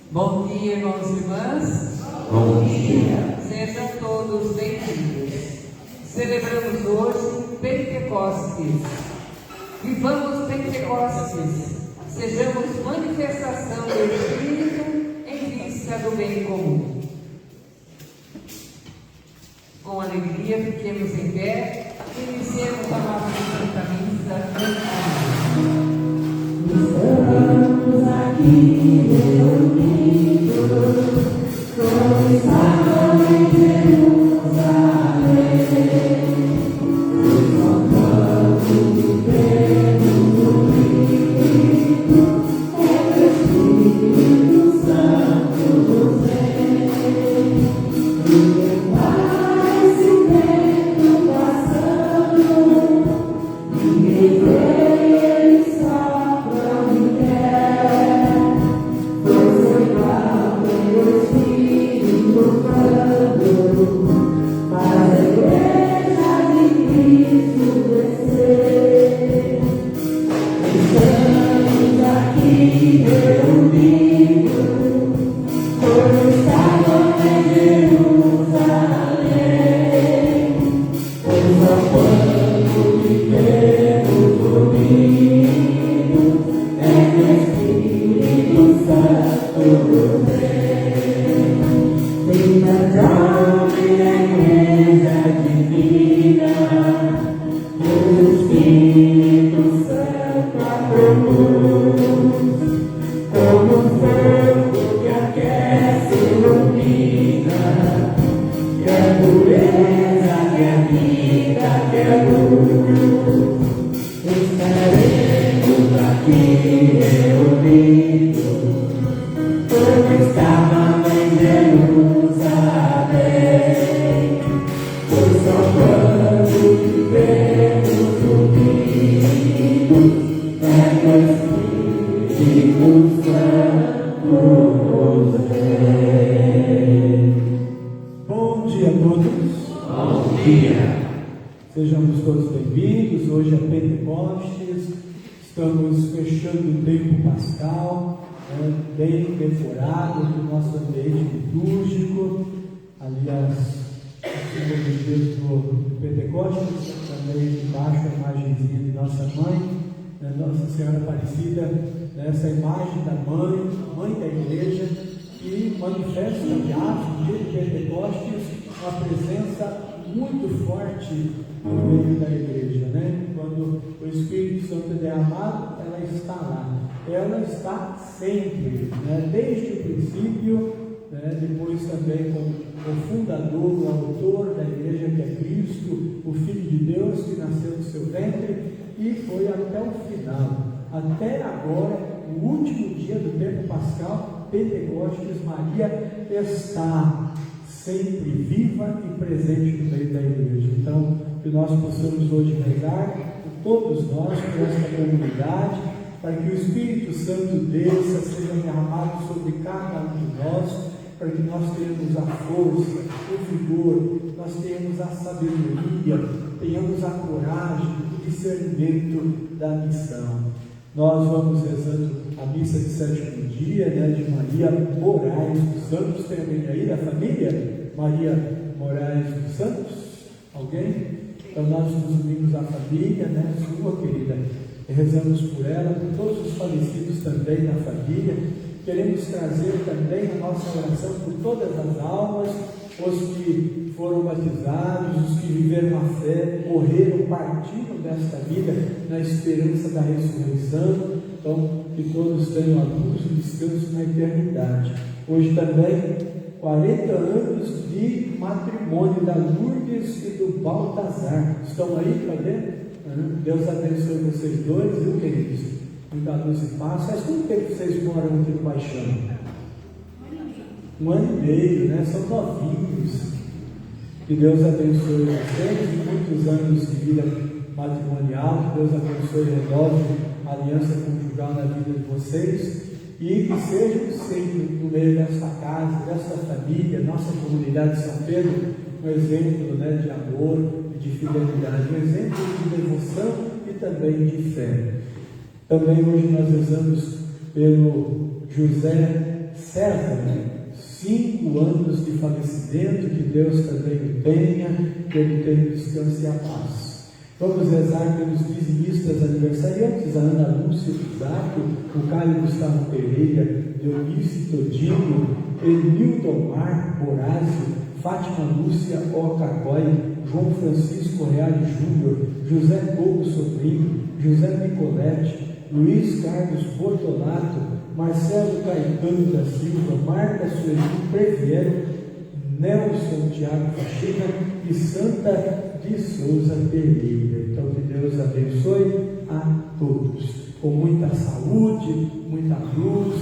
Bom dia, irmãos e irmãs. Bom dia. Sejam todos bem-vindos. Celebramos hoje Pentecostes. Vivamos Pentecostes. Sejamos manifestação do Espírito em vista do bem comum. Com alegria, fiquemos em pé e iniciemos a nossa Santa Missa. Estamos aqui reunidos, como estavam em Jerusalém, nos louvando de Deus unido, com o Espírito Santo vem, e paz e vento passando, ninguém vê e sopra onde quer, pois foi igual pelo Espírito Santo, para a igreja de Cristo descer. Estamos aqui reunidos, como estavam em Jerusalém, pois só quando vivemos unidos é que o Espírito Santo vem. Linda jovem igreja divina, o Espírito Santo a conduz, como fogo que aquece e ilumina, que é pureza, que é vida, que é luz. Estaremos aqui reunidos, como estava em Jerusalém, pois só quando vivemos unidos é que o Espírito Santo vem. Bom dia a todos. Bom dia. Sejamos todos bem-vindos. Hoje é Pentecostes. Estamos fechando o tempo pascal, bem decorado aqui o nosso ambiente litúrgico. Aliás, o segundo dia do Pentecostes, também embaixo a imagenzinha de Nossa Mãe, Nossa Senhora Aparecida, essa imagem da mãe da igreja, que manifesta, aliás, no dia de Pentecostes, uma presença muito forte no meio da igreja, Quando o Espírito Santo é derramado, ela está lá. Ela está sempre, desde o princípio, depois também com o fundador, o autor da igreja, que é Cristo, o Filho de Deus, que nasceu do seu ventre e foi até o final. Até agora, o último dia do tempo pascal, Pentecostes, Maria está sempre viva e presente no meio da igreja. Então, que nós possamos hoje rezar por todos nós, por esta comunidade, para que o Espírito Santo desça, seja derramado sobre cada um de nós, para que nós tenhamos a força, o vigor, nós tenhamos a sabedoria, tenhamos a coragem, o discernimento da missão. Nós vamos rezando a missa de sétimo dia, de Maria Moraes dos Santos. Tem alguém aí da família? Maria Moraes dos Santos? Alguém? Então nós nos unimos à família, sua querida, e rezamos por ela, por todos os falecidos também da família. Queremos trazer também a nossa oração por todas as almas, os que foram batizados, os que viveram a fé, morreram, partiram desta vida na esperança da ressurreição. Então, que todos tenham a luz e o descanso na eternidade. Hoje também 40 anos de matrimônio da Lourdes e do Baltazar. Estão aí para ver? Deus abençoe vocês dois, viu, queridos? Muita luz e paz. Faz quanto tempo vocês moram aqui no Paixão? 1 ano e meio, né? São novinhos. Que Deus abençoe vocês e muitos anos de vida matrimonial. Que Deus abençoe e renove a aliança conjugal na vida de vocês. E que sejam sempre no meio desta casa, desta família, nossa comunidade de São Pedro, um exemplo, né, de amor e de fidelidade, um exemplo de devoção e também de fé. Também hoje nós rezamos pelo José César, 5 anos de falecimento, que Deus também o tenha, que ele tenha descanso e a paz. Vamos rezar pelos dizimistas aniversariantes, a Ana Lúcia Pisato, o Caio Gustavo Pereira, Dionísio Todinho, Emilton Mar Borazio, Fátima Lúcia Ocacói, João Francisco Reale Júnior, José Cobo Sobrinho, José Nicolete, Luiz Carlos Bortolato, Marcelo Caetano da Silva, Marta Sueli Previero, Nelson Tiago Faxina e Santa de Souza Pereira. Então que Deus abençoe a todos, com muita saúde, muita luz,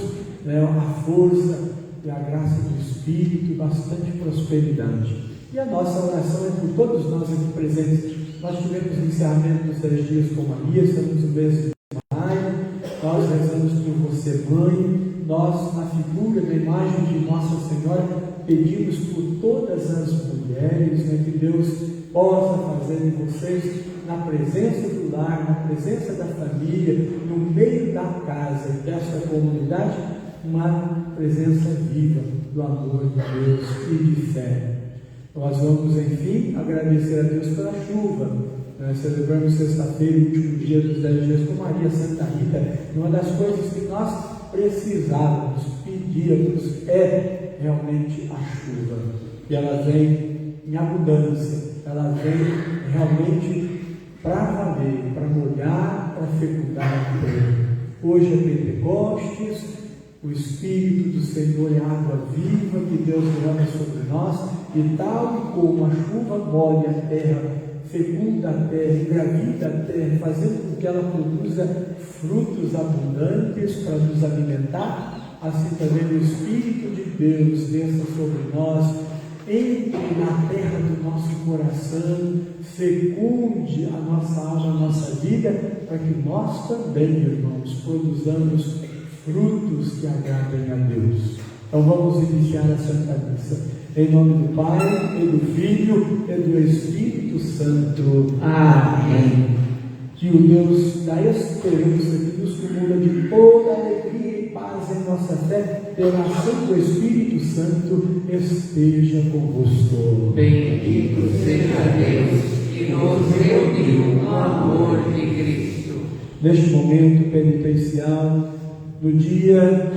né, a força e a graça do Espírito e bastante prosperidade. E a nossa oração é por todos nós aqui presentes. Nós tivemos o encerramento dos 10 dias com Maria, estamos no mês de maio, nós rezamos por você, mãe. Nós, na figura, na imagem de Nossa Senhora, pedimos por todas as mulheres, né, que Deus possa fazer em vocês, na presença do lar, na presença da família, no meio da casa e desta comunidade, uma presença viva do amor de Deus e de fé. Nós vamos, enfim, agradecer a Deus pela chuva. Nós celebramos sexta-feira, o último dia dos 10 dias com Maria Santa Rita. E uma das coisas que nós precisávamos, pedíamos, é realmente a chuva. E ela vem em abundância, ela vem realmente para valer, para molhar, para fecundar a terra. Hoje é Pentecostes, o Espírito do Senhor é água viva que Deus derrama sobre nós, e tal como a chuva molha a terra, fecunda a terra, engravida a terra, fazendo com que ela produza frutos abundantes para nos alimentar, assim também o Espírito de Deus desça sobre nós, entre na terra do nosso coração, fecunde a nossa alma, a nossa vida, para que nós também, irmãos, produzamos frutos que agradem a Deus. Então vamos iniciar a Santa Missa. Em nome do Pai, e do Filho, e do Espírito Santo. Amém. Que o Deus da esperança, que nos cumula de toda alegria e paz em nossa fé, pela ação do Espírito Santo, esteja convosco. Bendito seja Deus, que nos reuniu no amor de Cristo. Neste momento penitencial, no dia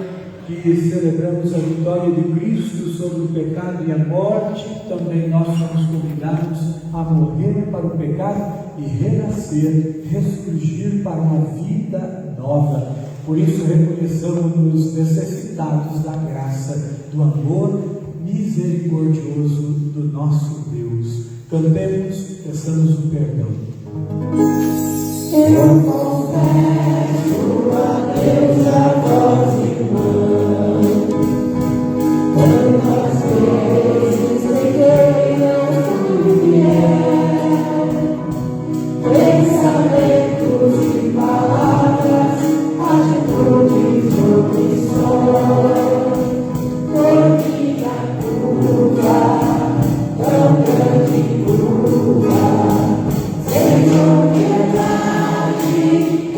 que celebramos a vitória de Cristo sobre o pecado e a morte, também nós somos convidados a morrer para o pecado e renascer, ressurgir para uma vida nova. Por isso reconheçamos-nos necessitados da graça, do amor misericordioso do nosso Deus. Cantemos, peçamos o perdão. Eu confesso a Deus a vós, irmãos, quantas vezes pequei não fui fiel, pensamentos e palavras, atitudes, omissões, por minha culpa, tão grande culpa, Senhor,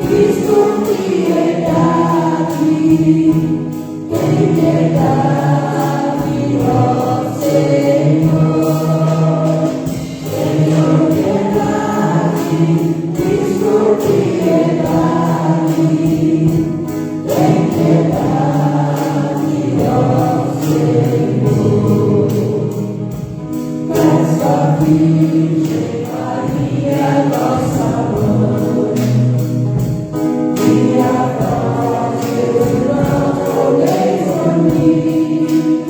Cristo, piedade, tem piedade, ó Senhor. Senhor, piedade, Cristo, piedade, tem piedade, ó Senhor. Nessa Virgem Maria, nossa mãe, e a vós, meus irmãos, rogueis por mim,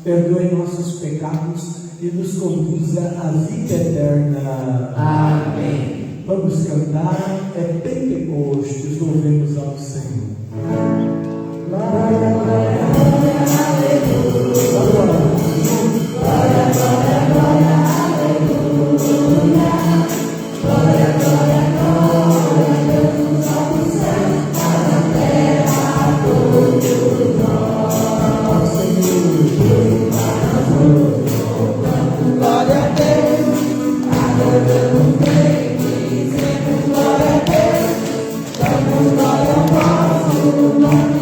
perdoe nossos pecados e nos conduza à vida eterna. Amém. Vamos cantar, é Pentecostes, louvemos ao Senhor. Glória, glória, glória, aleluia. Glória, glória, glória, aleluia. Glória, glória, glória, Deus nos altos céus, na terra todos nós. Glória a Deus, adoramos bem, dizemos glória a Deus, damos glória ao nosso nome.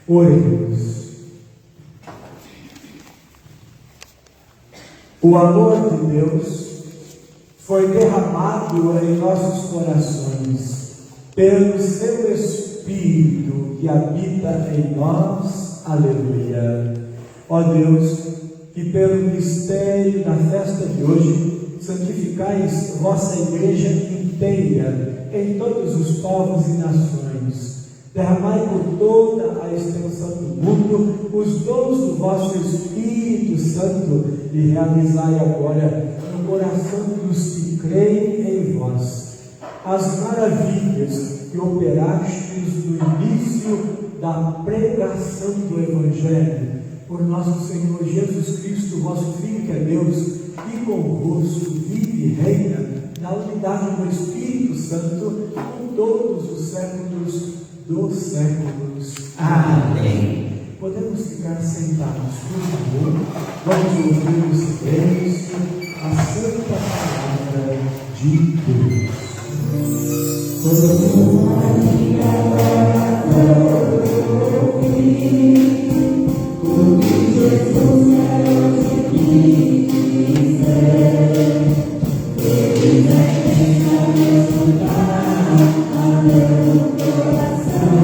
Oremos. O amor de Deus foi derramado em nossos corações pelo seu Espírito que habita em nós. Aleluia. Ó Deus, que pelo mistério da festa de hoje santificais vossa igreja inteira em todos os povos e nações. Derramai por toda a extensão do mundo os dons do vosso Espírito Santo e realizai agora no coração dos que creem em vós as maravilhas que operastes no início da pregação do Evangelho por nosso Senhor Jesus Cristo, vosso Filho, que é Deus, e convosco vive e reina na unidade do Espírito Santo com todos os séculos dos séculos. Amém. Podemos ficar sentados, por favor. Vamos ouvir o silêncio, a santa palavra de Deus. O que Jesus quer te dizer, Ele vem escutar a meu coração.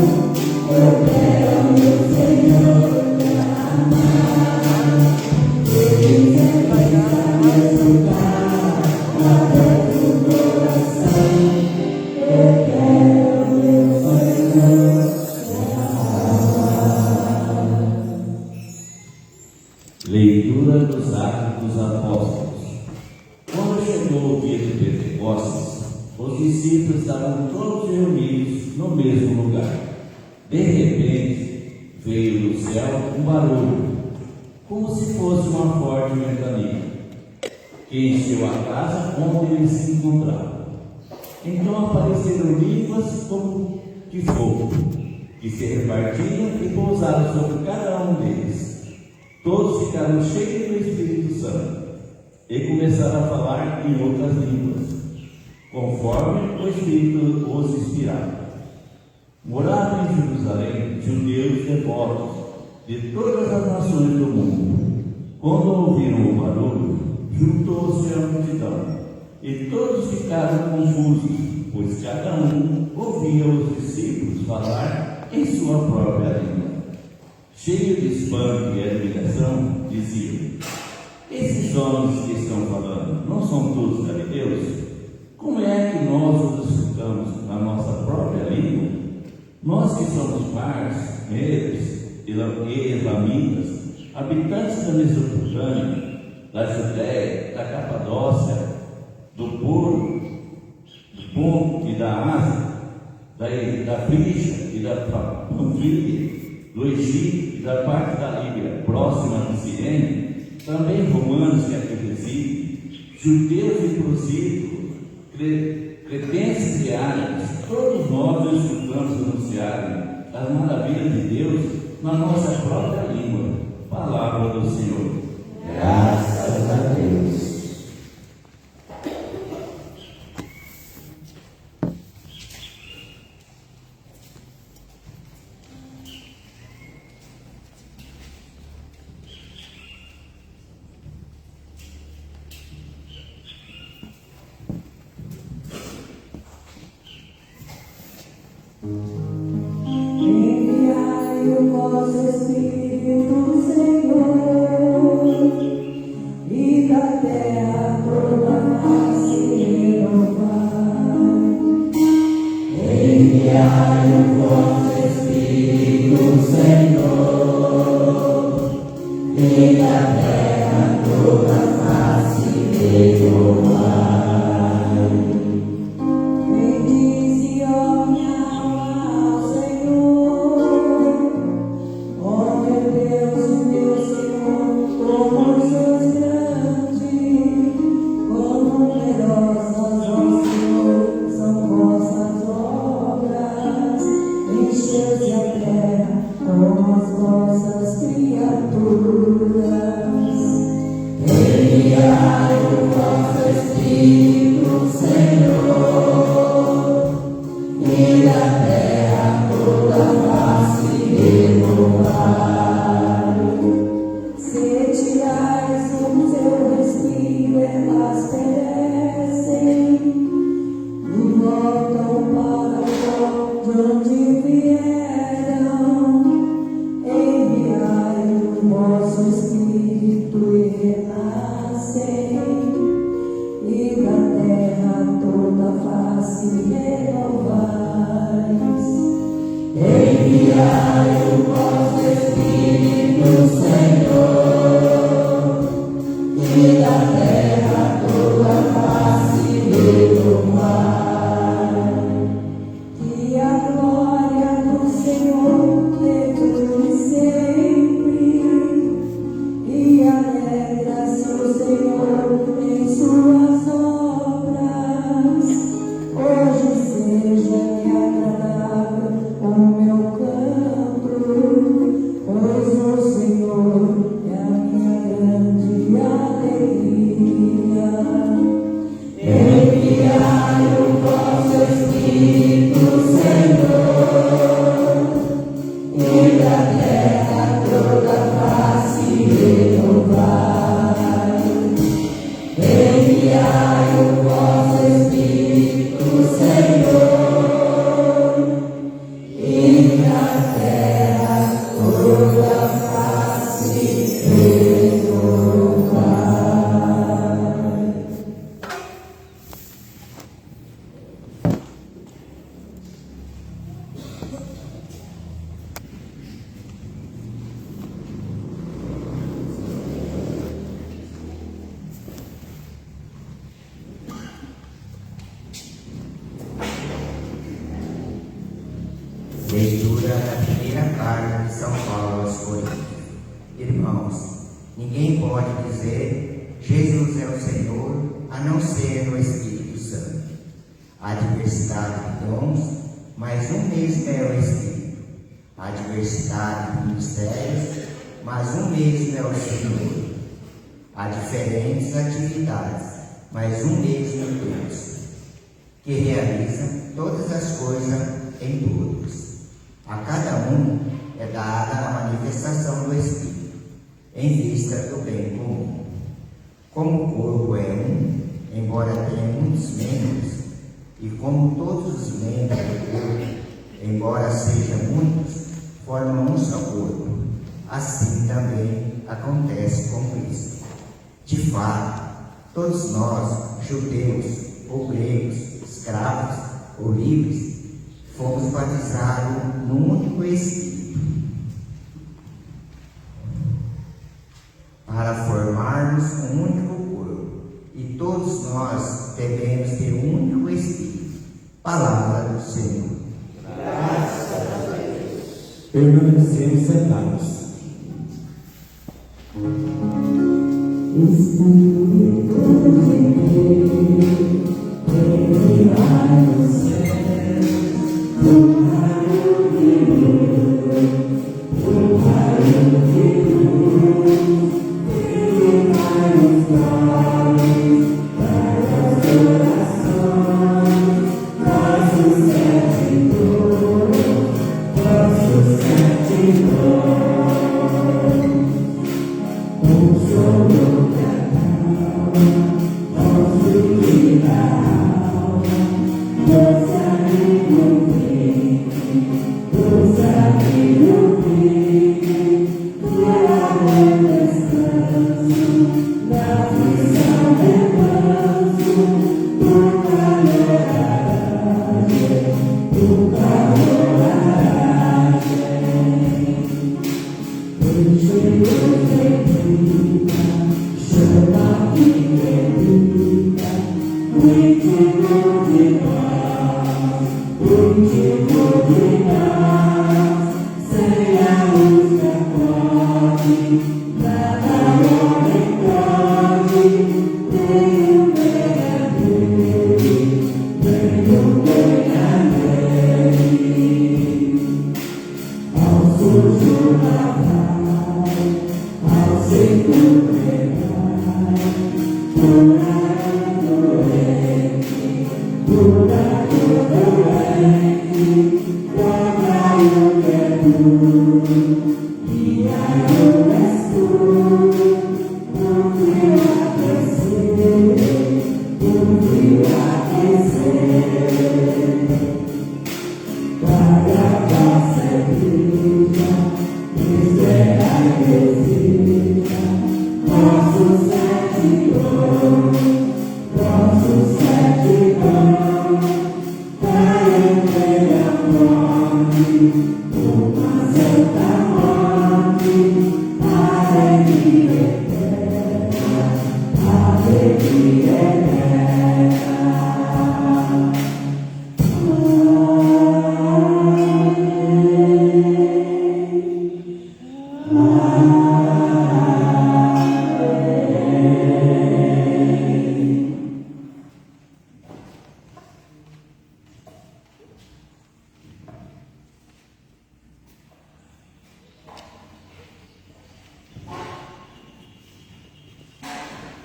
Eu quero meu Senhor te amar. Ele vem escutar a meu coração. Eu quero meu Senhor te amar. Leitura dos Atos dos Apóstolos. Quando chegou o dia de Pentecostes, os discípulos estavam todos reunidos no mesmo lugar. De repente, veio do céu um barulho, como se fosse uma forte ventania, que encheu a casa onde eles se encontravam. Então apareceram línguas como de fogo, que se repartiam e pousaram sobre cada um deles. Todos ficaram cheios do Espírito Santo e começaram a falar em outras línguas, conforme o Espírito os inspirava. Moravam em Jerusalém judeus devotos de todas as nações do mundo. Quando ouviram o barulho, juntou-se a multidão, e todos ficaram confusos, pois cada um ouvia os discípulos falar em sua própria língua. Cheio de espanto e admiração, diziam: esses homens que estão falando não são todos galileus? Como é que nós os escutamos na nossa própria língua Nós que somos pars, medos e elamitas, habitantes da Mesopotâmia, da Judéia, da Capadócia, do Ponto e da Ásia, da Frígia e da Panfilha, do Egito e da parte da Líbia, próxima de Cirene, também romanos que aqui residem, judeus e prosílicos, cretenses e árabes, todos nós escutamos anunciarem as maravilhas de Deus na nossa própria língua. Palavra do Senhor. Graças a Deus. Enviai o vosso Espírito, Senhor, e da terra toda a face renovar. Enviai o vosso Espírito, Senhor, e da terra toda a face renovar. Leitura da primeira carta de São Paulo aos Coríntios. Irmãos, ninguém pode dizer Jesus é o Senhor a não ser no Espírito Santo. Há diversidade de dons, mas um mesmo é o Espírito. Há diversidade de ministérios, mas um mesmo é o Senhor. Há diferentes atividades, mas um mesmo Deus, que realiza todas as coisas em todos. A cada um é dada a manifestação do Espírito, em vista do bem comum. Como o corpo é um, embora tenha muitos membros, e como todos os membros do corpo, embora sejam muitos, formam um só corpo, assim também acontece com Cristo. De fato, todos nós, judeus ou gregos, escravos ou livres, fomos batizados no único Espírito, para formarmos um único corpo, e todos nós devemos ter um único Espírito. Palavra do Senhor. Permanecemos sentados.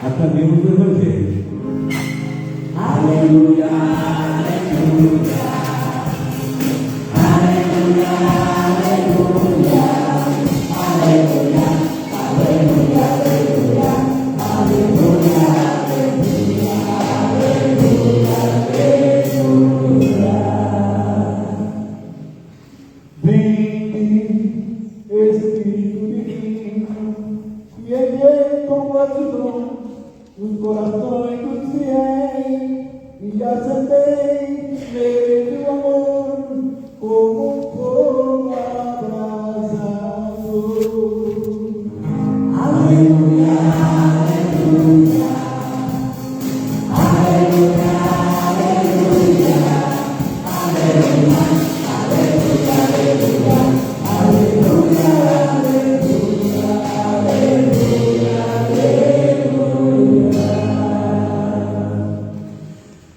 Acabemos o Evangelho. Aleluia, aleluia, aleluia, aleluia, aleluia, aleluia, aleluia, aleluia, aleluia. Vinde, Espírito Divino, e enviei com vosso dom os corações dos fiéis, e acendei neles o amor, como um fogo abrasador. Aleluia, aleluia, aleluia, aleluia, aleluia, aleluia, aleluia, aleluia,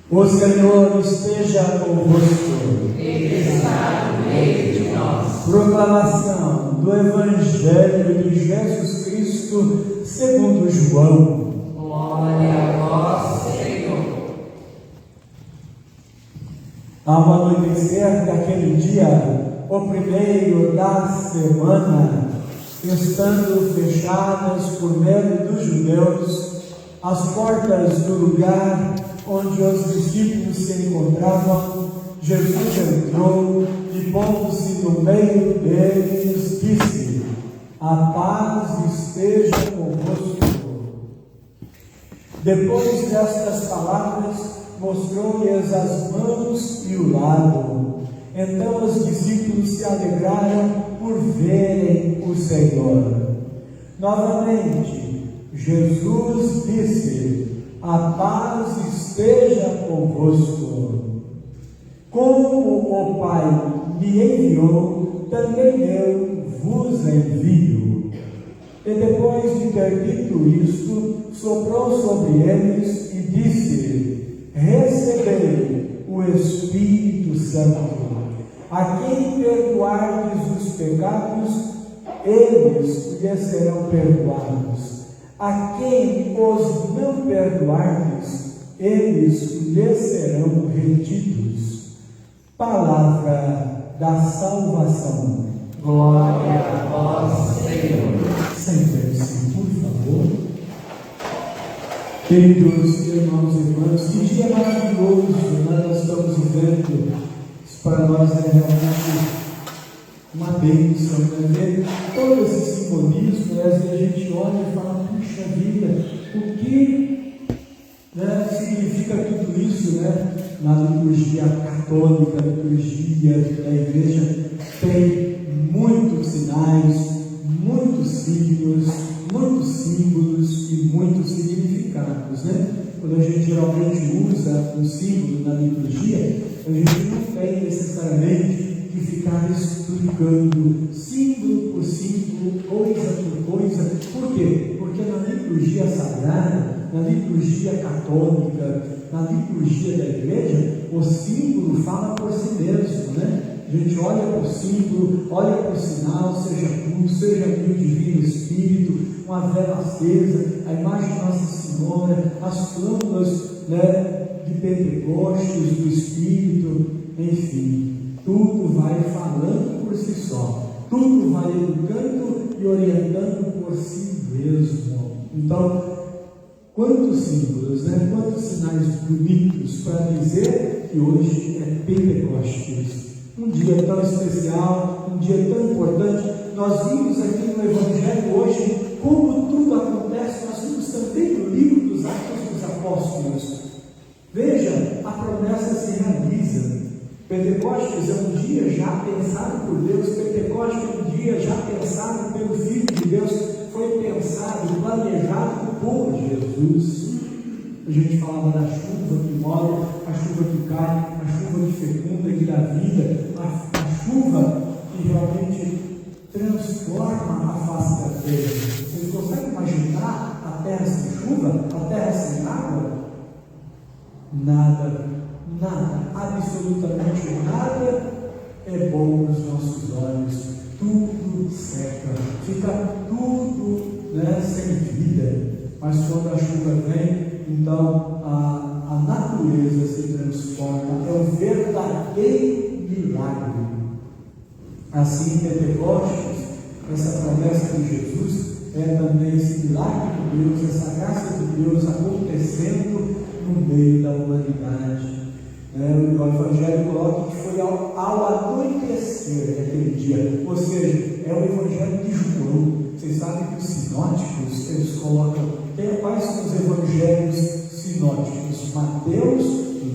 O Senhor esteja convosco. Ele está no meio de nós. Proclamação do Evangelho de Jesus Cristo segundo João. Glória a vós, Senhor. Ao anoitecer daquele dia, o primeiro da semana, estando fechadas por medo dos judeus as portas do lugar onde os discípulos se encontravam, Jesus entrou e, pondo-se no meio deles, disse: a paz esteja convosco. Depois destas palavras, mostrou-lhes as mãos e o lado. Então os discípulos se alegraram por verem o Senhor. Novamente, Jesus disse: a paz esteja convosco. Como o Pai me enviou, também eu vos envio. E depois de ter dito isto, soprou sobre eles e disse: recebei o Espírito Santo. A quem perdoardes os pecados, eles lhes serão perdoados. A quem os não perdoardes, eles lhes serão retidos. Palavra da salvação. Glória a vós, Senhor. Sente-se, por favor. Queridos irmãos e irmãs, que dia maravilhoso nós estamos vivendo. Isso para nós é realmente uma bênção, né? Ver todo esse simbolismo, né? A gente olha e fala: puxa vida, o que, né, significa tudo isso, né? Na liturgia católica, na liturgia da igreja, tem muitos sinais, muitos signos, muitos símbolos e muitos significados, né? Quando a gente geralmente usa um símbolo na liturgia, a gente não tem necessariamente que ficar explicando símbolo por símbolo, coisa por coisa. Por quê? Porque na liturgia sagrada, na liturgia católica, na liturgia da igreja, o símbolo fala por si mesmo, né? A gente olha para o símbolo, olha para o sinal, seja cruz, seja o Divino Espírito, uma vela acesa, a imagem de Nossa Senhora, as flâmulas, né, de Pentecostes, do Espírito, enfim, tudo vai falando por si só, tudo vai educando e orientando por si mesmo. Então, quantos símbolos, né? Quantos sinais bonitos para dizer que hoje é Pentecostes. Um dia tão especial, um dia tão importante. Nós vimos aqui no Evangelho hoje como tudo acontece. Nós vimos também no livro dos Atos dos Apóstolos. Veja, a promessa se realiza. Pentecostes é um dia já pensado por Deus. Pentecostes é um dia já pensado pelo Filho de Deus. Foi pensado, planejado por Jesus. A gente falava da chuva que molha, a chuva que cai, a chuva que fecunda, que dá vida, a chuva que realmente transforma a face da terra. Vocês conseguem imaginar a terra sem chuva, a terra sem água? Nada, absolutamente nada é bom nos nossos olhos. Tudo seca, fica tudo, né, sem vida. Mas quando a chuva vem, então a natureza se transforma. É um verdadeiro milagre. Assim, Pentecostes, essa promessa de Jesus, é também esse milagre de Deus, essa graça de Deus acontecendo no meio da humanidade. O Evangelho coloca que foi ao anoitecer daquele dia, ou seja, é o Evangelho de João. Vocês sabem que os sinóticos, eles colocam, quais são os evangelhos sinóticos? Mateus,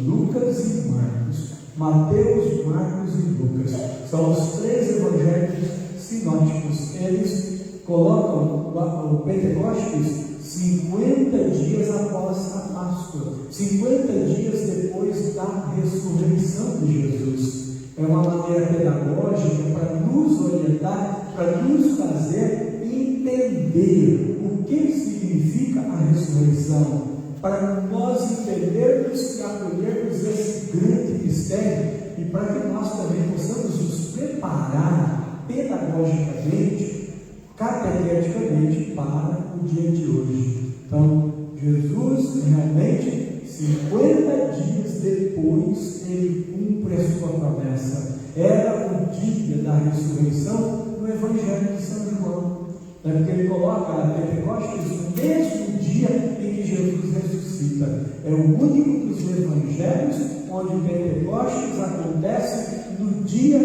Lucas e Marcos. Mateus, Marcos e Lucas são os três evangelhos sinóticos. Eles colocam o Pentecostes 50 dias após a Páscoa, 50 dias depois da ressurreição de Jesus. É uma maneira pedagógica para nos orientar, para nos fazer entender o que significa a ressurreição, para nós entendermos e acolhermos esse grande mistério e para que nós também possamos nos preparar pedagogicamente, catequeticamente para o dia de hoje. Então, Jesus realmente, 50 dias depois, ele cumpre a sua promessa. Era o dia da ressurreição no Evangelho de São João. Porque ele coloca a Pentecostes no mesmo dia em que Jesus ressuscita. É o único dos evangelhos onde Pentecostes acontece no dia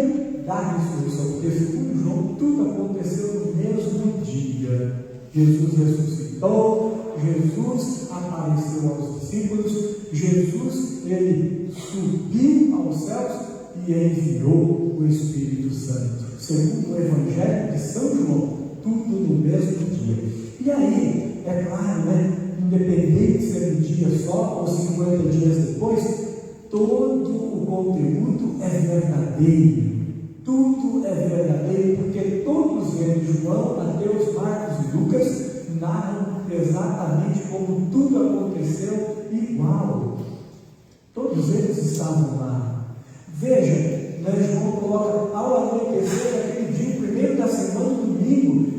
da ressurreição. Porque, segundo João, tudo aconteceu no mesmo dia. Jesus ressuscitou, Jesus apareceu aos discípulos, Jesus ele subiu aos céus e enviou o Espírito Santo. Segundo o Evangelho de São João, tudo no mesmo dia. E aí, é claro, independente de ser um dia só ou 50 dias depois, todo o conteúdo é verdadeiro. Tudo é verdadeiro, porque todos eles, João, Mateus, Marcos e Lucas, narram exatamente como tudo aconteceu igual. Todos eles estavam lá. Veja, João coloca ao anoitecer daquele dia, o primeiro da semana, domingo,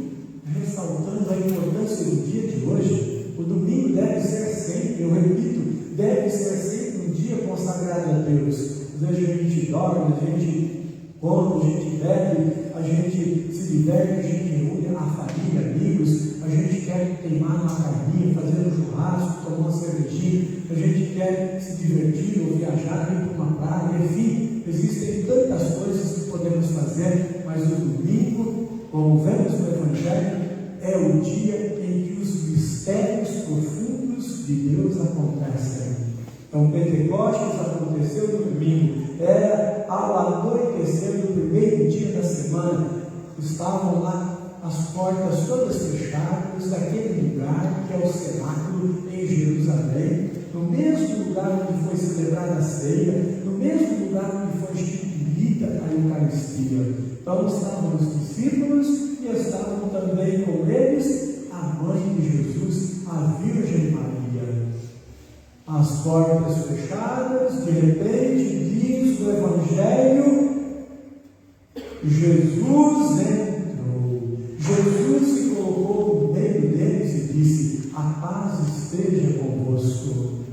ressaltando a importância do dia de hoje. O domingo deve ser sempre, eu repito, deve ser sempre um dia consagrado a Deus. Às vezes a gente dorme, a gente come, a gente bebe, a gente se diverte, a gente reúne a família, amigos, a gente quer queimar uma carninha, fazer um churrasco, tomar uma cervejinha, a gente quer se divertir ou viajar, ir para uma praia, enfim, existem tantas coisas que podemos fazer, mas o domingo, como vemos no Evangelho, é o dia em que os mistérios profundos de Deus acontecem. Então, Pentecostes aconteceu no domingo, era ao anoitecer do primeiro dia da semana, estavam lá as portas todas fechadas daquele lugar que é o cenáculo em Jerusalém, no mesmo lugar onde foi celebrada a ceia, no mesmo lugar onde foi instituída a Eucaristia. Então estavam os discípulos e estavam também com eles a mãe de Jesus, a Virgem Maria. As portas fechadas, de repente diz o Evangelho, Jesus entrou. Jesus se colocou no meio deles e disse: a paz esteja convosco.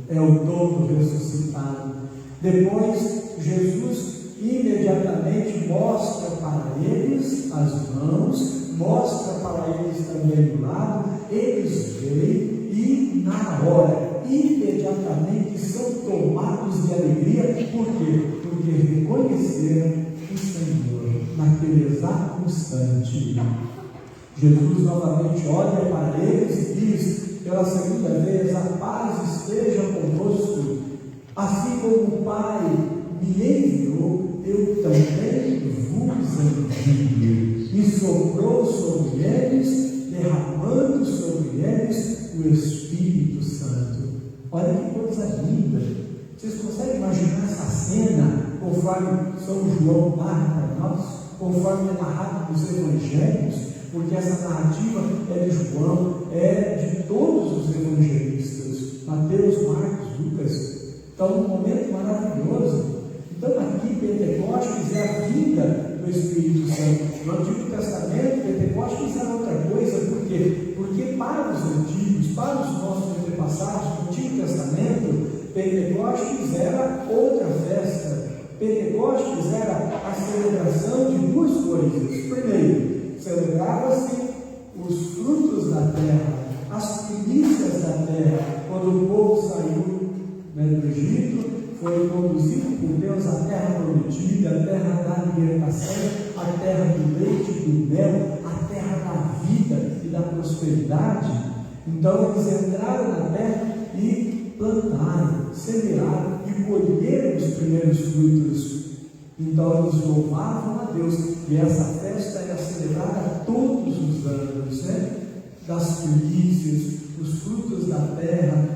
É o dono ressuscitado. Depois, Jesus imediatamente mostra para eles as mãos, mostra para eles também o lado, eles veem e na hora, imediatamente são tomados de alegria. Por quê? Porque reconheceram o Senhor naquele exato instante. Jesus novamente olha para eles e diz pela segunda vez: a paz esteja convosco. Assim como o Pai me enviou, eu também vos envio. E soprou sobre eles, derramando sobre eles o Espírito Santo. Olha que coisa linda. Vocês conseguem imaginar essa cena conforme São João narra para nós, conforme é narrado nos Evangelhos? Porque essa narrativa é de João, é de todos os evangelistas, Mateus, Marcos, Lucas. Então, um momento maravilhoso. Então, aqui, Pentecostes é a vinda do Espírito Santo. No Antigo Testamento, Pentecostes era outra coisa. Por quê? Porque para os antigos, para os nossos antepassados, no Antigo Testamento, Pentecostes era outra festa. Pentecostes era a celebração de duas coisas. Primeiro, celebrava-se os frutos da terra, as primícias da terra. Quando o povo saiu do Egito, foi conduzido por Deus à terra prometida, a terra da libertação, a terra do leite e do mel, a terra da vida e da prosperidade. Então eles entraram na terra e plantaram, semearam e colheram os primeiros frutos. Então eles louvavam a Deus, e essa festa era celebrada todos os anos, das primícias, os frutos da terra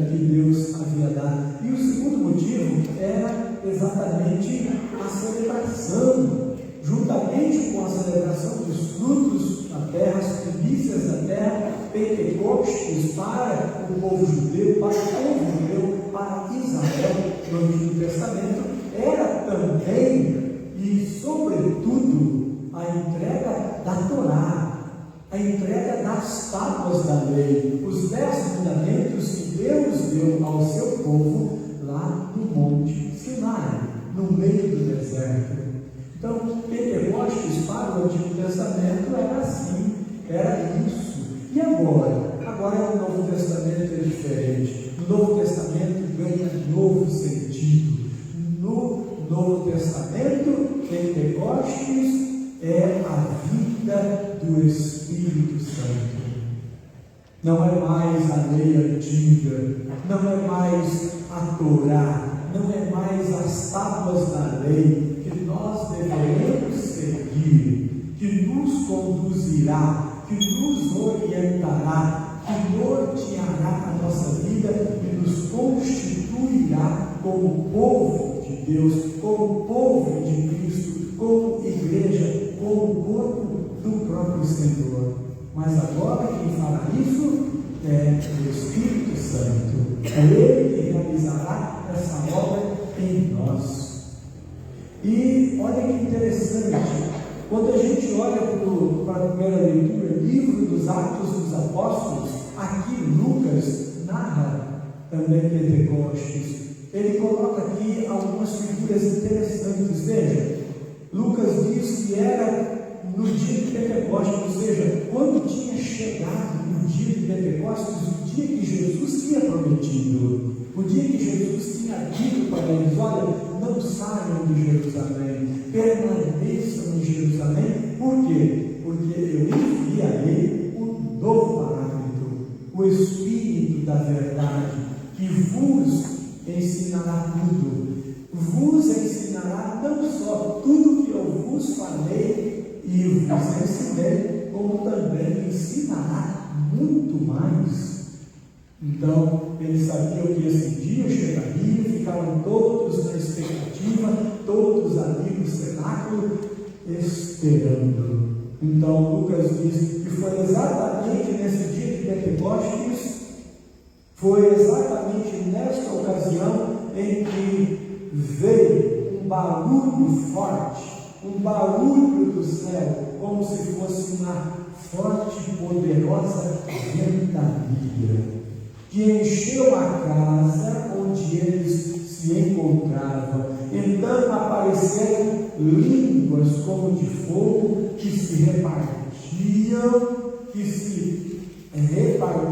que Deus havia dado. E o segundo motivo era exatamente a celebração, juntamente com a celebração dos frutos da terra, as primícias da terra, Pentecostes para o povo judeu, para o povo judeu, para Israel no Antigo Testamento, era também e sobretudo a entrega da Torá, a entrega das tábuas da lei, os 10 mandamentos que Deus deu ao seu povo lá no Monte Sinai, no meio do deserto. Então, Pentecostes para o Antigo Testamento era assim, era isso. E agora? Agora no Novo Testamento é diferente. No Novo Testamento ganha novo sentido. No Novo Testamento, Pentecostes é a vinda do Espírito Santo. Não é mais a lei antiga, não é mais a Torá, não é mais as tábuas da lei devemos seguir, que nos conduzirá, que nos orientará, que norteará a nossa vida e nos constituirá como povo de Deus, como povo de Cristo, como igreja, como corpo do próprio Senhor. Mas agora quem fará isso é o Espírito Santo. É Ele que realizará essa obra em nós. E olha que interessante, quando a gente olha para a primeira leitura, livro dos Atos dos Apóstolos, aqui Lucas narra também Pentecostes. Ele coloca aqui algumas figuras interessantes. Veja, Lucas diz que era no dia de Pentecostes, ou seja, quando tinha chegado o dia de Pentecostes, o dia que Jesus tinha prometido, o dia que Jesus tinha dito para eles: olha, não saiam de Jerusalém, permaneçam em Jerusalém. Por quê? Porque eu enviarei um novo Paráclito, o Espírito da verdade, que vos ensinará tudo, vos ensinará não só tudo que eu vos falei e vos ensinei, como também ensinará muito mais. Então, eles sabiam que esse dia chegaria, ficaram todos na expectativa, todos ali no cenáculo, esperando. Então, Lucas diz que foi exatamente nesse dia de Pentecostes, foi exatamente nesta ocasião em que veio um barulho forte, um barulho do céu, como se fosse uma forte e poderosa ventania, que encheu a casa onde eles se encontravam. Então apareceram línguas como de fogo que se repartiam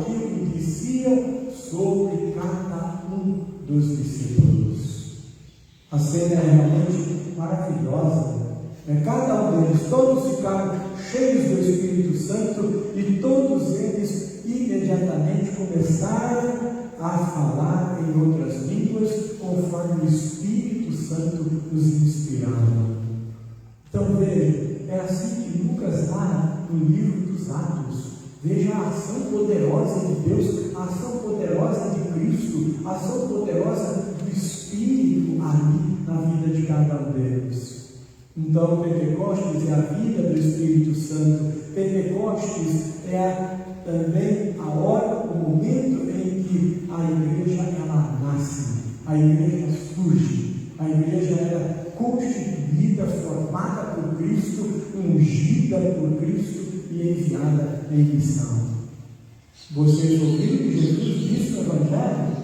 e desciam sobre cada um dos discípulos. A cena é realmente maravilhosa. Cada um deles, todos ficaram cheios do Espírito Santo e todos eles imediatamente começaram a falar em outras línguas conforme o Espírito Santo os inspirava. Então veja, é assim que Lucas narra no livro dos Atos. Veja a ação poderosa de Deus, a ação poderosa de Cristo, a ação poderosa do Espírito ali na vida de cada um deles. Então, Pentecostes é a vida do Espírito Santo. Pentecostes é também a hora, o momento em que a igreja ela nasce, a igreja surge, a igreja era constituída, formada por Cristo, ungida por Cristo e enviada em missão. Vocês ouviram que Jesus disse no Evangelho?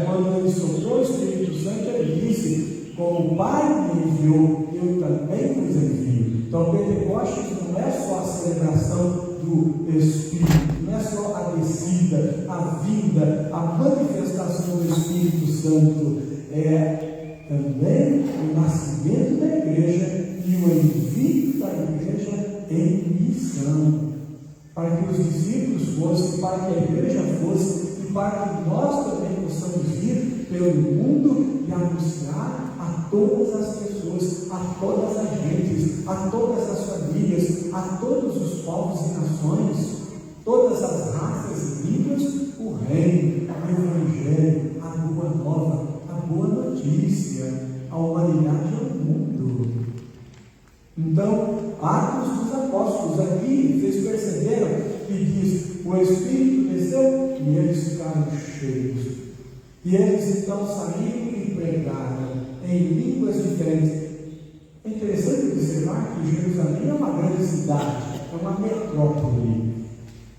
Quando ele soprou o Espírito Santo, ele disse: como o Pai me enviou, eu também vos envio. Então, Pentecostes não é só a celebração do Espírito, não é só a descida, a vinda, a manifestação do Espírito Santo, é também o nascimento da igreja e o envio da igreja em missão, para que os discípulos fossem, para que a igreja fosse e para que nós também possamos ir pelo mundo e anunciar a todas as pessoas, a todas as gentes, a todas as famílias, a todos os povos e nações, todas as raças e línguas, o reino, o evangelho, a boa nova, a boa notícia, a humanidade ao mundo. Então, Atos dos Apóstolos, aqui vocês perceberam que diz: o Espírito desceu e eles ficaram cheios. E eles então saíram e pregaram em línguas diferentes. É interessante observar que Jerusalém é uma grande cidade, é uma metrópole.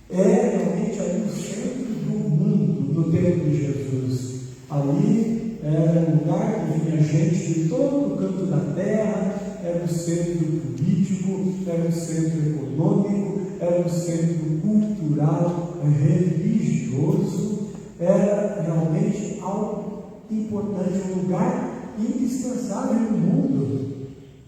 É realmente ali o centro do mundo, no tempo de Jesus. Ali era um lugar que vinha gente de todo o canto da terra, era um centro político, era um centro econômico, era um centro cultural, religioso, era realmente algo importante, um lugar indispensável no mundo.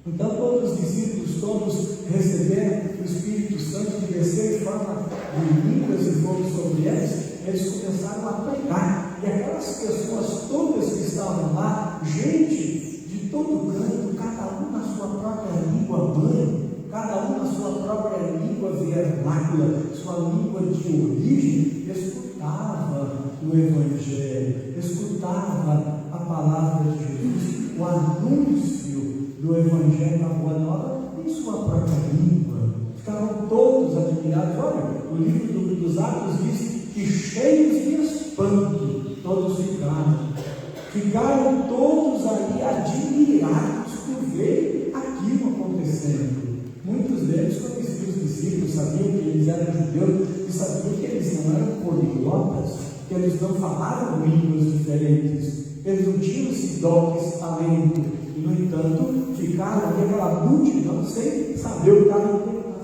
Então todos os discípulos, todos receberam o Espírito Santo que desceu em forma de línguas e fogo sobre eles começaram a pregar, e aquelas pessoas todas que estavam lá, gente de todo canto, cada um na sua própria língua mãe, cada um na sua própria língua vernácula, sua língua de origem, escutava o Evangelho, escutava a palavra de Jesus, o anúncio do Evangelho, da Boa Nova, em sua própria língua. Ficaram todos admirados. Olha, o livro dos Atos diz que cheios de espanto todos ficaram todos ali admirados por ver aquilo acontecendo. Muitos deles conheciam os discípulos, sabiam que eles eram judeus e sabiam que eles não eram poliglotas, que eles não falavam línguas diferentes, eles não tinham esse dom, esse talento, e no entanto ficaram ali aquela multidão sem saber o que estava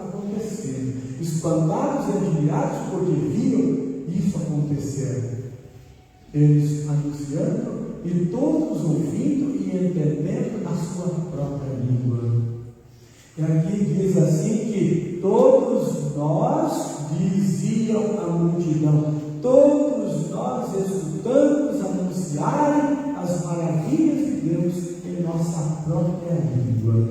acontecendo, espantados e admirados porque viram isso acontecer. Eles anunciando e todos ouvindo e entendendo na sua própria língua. E aqui diz assim que todos nós, diziam a multidão, todos nós escutamos anunciarem as maravilhas de Deus em nossa própria língua.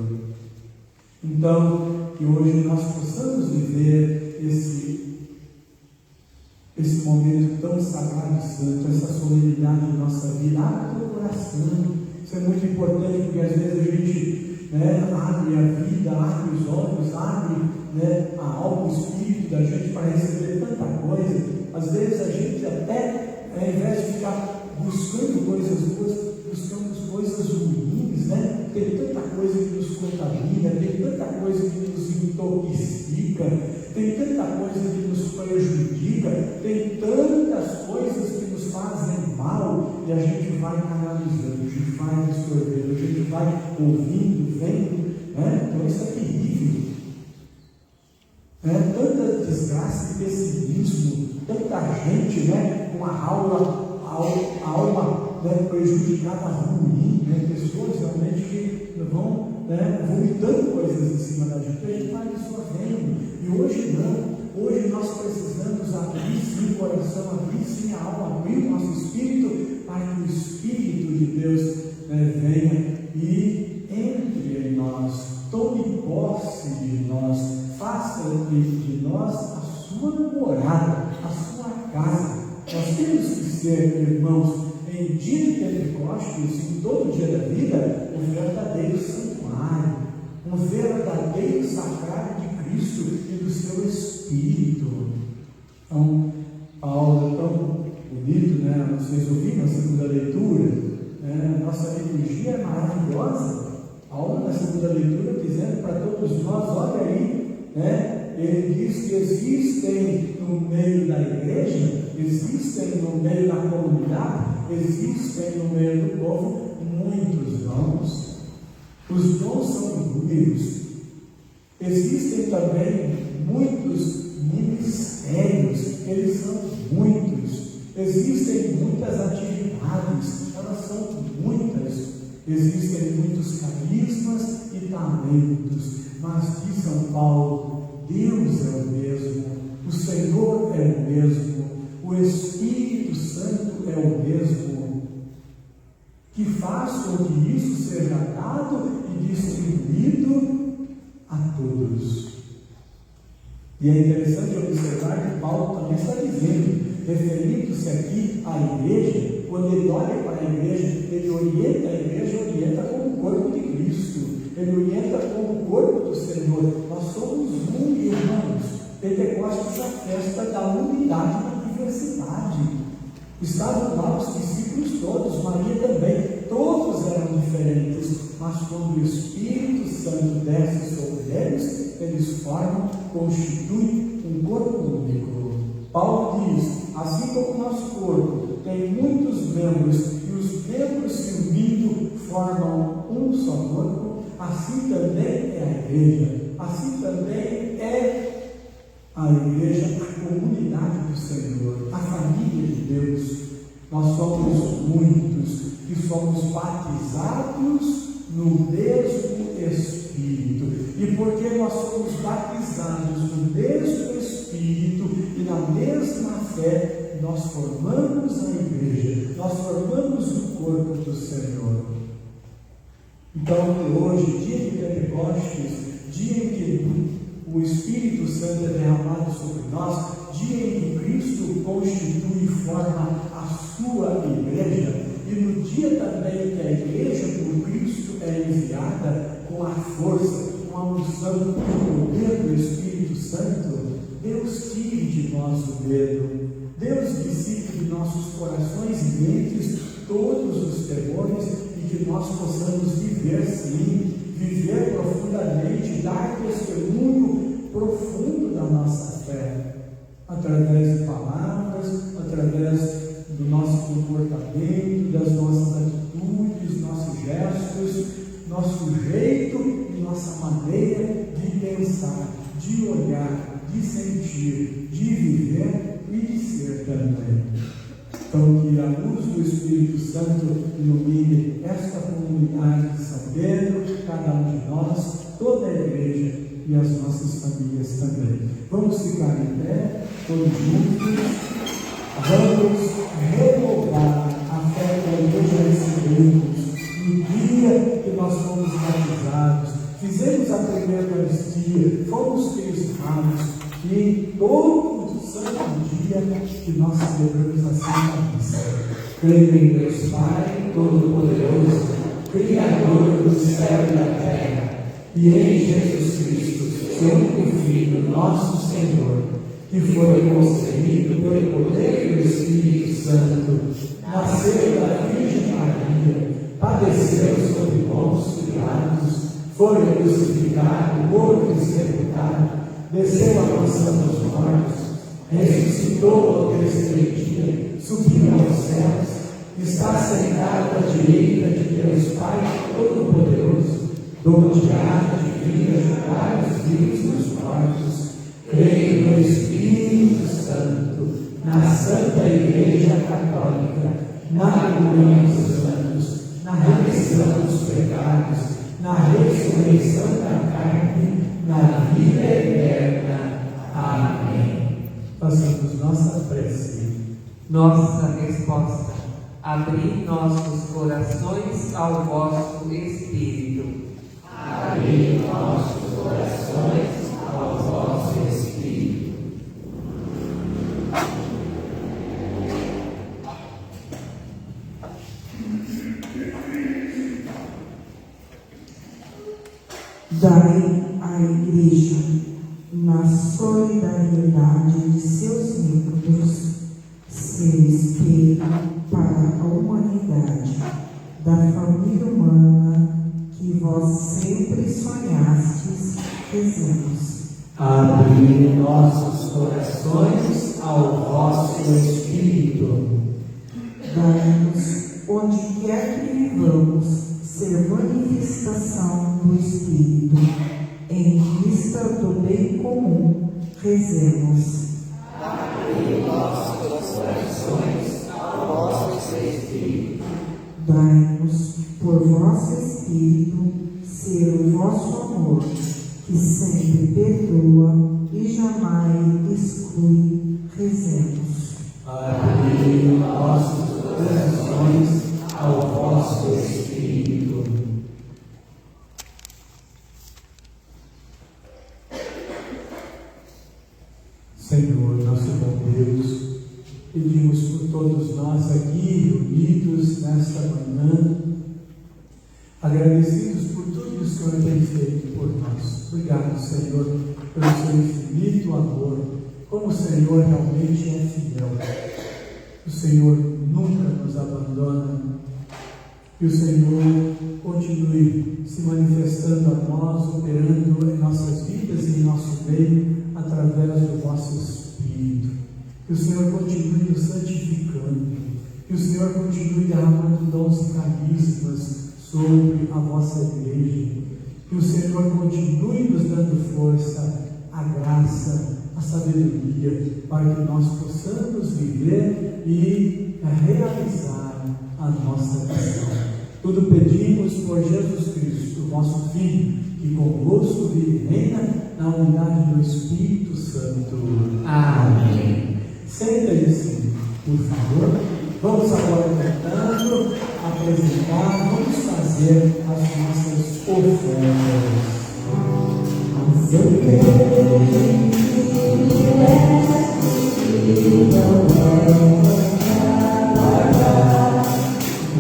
Então, que hoje nós possamos viver esse momento tão sagrado e santo, essa solenidade em nossa vida. Abre o coração. Isso é muito importante, porque às vezes a gente abre a vida, abre os olhos, abre a alma, o espírito da gente para receber tanta coisa. Às vezes a gente até, ao invés de ficar buscando coisas boas, buscamos coisas ruins, né? Tem tanta coisa que nos contamina, tem tanta coisa que nos intoxica, tem tanta coisa que nos prejudica, tem tantas coisas que nos fazem mal, e a gente vai canalizando, a gente vai absorvendo, a gente vai ouvindo, vendo, né? Então isso é terrível. Tanta desgraça e pessimismo, tanta gente, né, com a alma prejudicada, ruim, pessoas realmente que vão vomitando coisas em cima da gente, a gente vai absorvendo. E hoje não, hoje nós precisamos abrir sim o coração, abrir sim a alma, abrir o nosso espírito, para que o Espírito de Deus venha e entre em nós, tome posse de nós, faça de nós a sua morada, a sua casa. Nós temos que ser, irmãos, em dia de Pentecostes, em todo dia da vida, um verdadeiro santuário, um verdadeiro sacrário de Cristo e do seu Espírito. Então, Paulo é tão bonito, né? Vocês ouviram a segunda leitura, né? Nossa liturgia é maravilhosa. Paulo, na segunda leitura, dizendo para todos nós: olha aí, né? Ele diz que existem no meio da igreja, existem no meio da comunidade, existem no meio do povo muitos dons. Os dons são inúmeros. Existem também muitos ministérios, eles são muitos. Existem muitas atividades, elas são muitas. Existem muitos carismas e talentos, mas diz São Paulo: Deus é o mesmo, o Senhor é o mesmo, o Espírito Santo é o mesmo, que faz com que isso seja dado e distribuído a todos. E é interessante observar que Paulo também está dizendo, referindo-se aqui à igreja, quando ele olha para a igreja, ele orienta a igreja, orienta como o corpo de Cristo, ele orienta como o corpo do Senhor. Nós somos um, irmãos. Pentecostes é a festa da unidade na diversidade. Estavam lá os discípulos todos, Maria também, todos eram diferentes, mas quando o Espírito Santo desce sobre eles formam, constituem um corpo único. Paulo diz: assim como o nosso corpo tem muitos membros, e os membros se unindo formam um só corpo, assim também é a igreja, assim também é a igreja, a comunidade do Senhor, a família de Deus. Nós somos muitos que somos batizados no mesmo Espírito, e porque nós somos batizados no mesmo Espírito e na mesma fé, nós formamos a igreja, nós formamos o corpo do Senhor. Então, hoje, dia de Pentecostes, dia em que o Espírito Santo é derramado sobre nós, dia em que Cristo constitui e forma a sua igreja, e no dia também que a igreja por Cristo é enviada com a força, com a unção e o poder do Espírito Santo, Deus tire de nós o medo, Deus dissipe de nossos corações e mentes todos os temores e que nós possamos viver sim, viver profundamente, dar testemunho profundo da nossa fé, através de palavras, através do nosso comportamento, das nossas atitudes, nossos gestos, nosso jeito e nossa maneira de pensar, de olhar, de sentir, de viver e de ser também. Então, que a luz do Espírito Santo ilumine esta comunidade de São Pedro, cada um de nós, toda a igreja e as nossas famílias também. Vamos ficar em pé, todos juntos. Vamos renovar a fé que hoje já recebemos no dia que nós fomos batizados, fizemos a primeira Eucaristia, fomos crismados e todo santo dia que nós celebramos a Santa Missa. Creio em Deus Pai Todo-Poderoso, Criador do céu e da terra, e em Jesus Cristo, seu único Filho, nosso Senhor, que foi concebido pelo poder do Espírito Santo, nasceu da Virgem Maria, padeceu sob Pôncio Pilatos, foi crucificado, morto e sepultado, desceu à mansão dos mortos, ressuscitou ao terceiro dia, subiu aos céus, está sentado à direita de Deus Pai Todo-Poderoso, donde há de vir a julgar os vivos e os mortos. Creio no Espírito Santo, na Santa Igreja Católica, na comunhão dos santos, na remissão dos pecados, na ressurreição da carne, na vida eterna. Amém. Façamos nossa prece. Nossa resposta: abri nossos corações ao vosso Espírito. Abri nossos corações ao vosso Espírito. Dai à Igreja, na solidariedade de seus membros, ser espelho para a humanidade da família humana que vós sempre sonhastes. Rezemos. Abri nossos corações ao vosso Espírito. Dai-nos, onde quer que vivamos, ser manifestação do Espírito, em vista do bem comum. Rezemos. Abri nossos corações ao vosso Espírito. Dai-nos, por vosso Espírito, ser o vosso amor, que sempre perdoa e jamais exclui. Rezemos. Abri nossos corações ao vosso Espírito. Senhor, nosso bom Deus, pedimos por todos nós aqui reunidos nesta manhã, agradecidos por tudo que o Senhor tem feito por nós. Obrigado, Senhor, pelo seu infinito amor, como o Senhor realmente é fiel. O Senhor nunca nos abandona. Que o Senhor continue se manifestando a nós, operando em nossas vidas e em nosso meio, através do vosso Espírito. Que o Senhor continue nos santificando. Que o Senhor continue derramando dons e carismas sobre a vossa igreja. Que o Senhor continue nos dando força, a graça, a sabedoria, para que nós possamos viver e realizar a nossa missão. Tudo pedimos por Jesus Cristo, vosso Filho, que convosco vive e reina na unidade do Espírito Santo. Amém. Senta-se, por favor. Vamos agora cantando apresentar, vamos fazer as nossas ofertas. Mas eu creio que é não é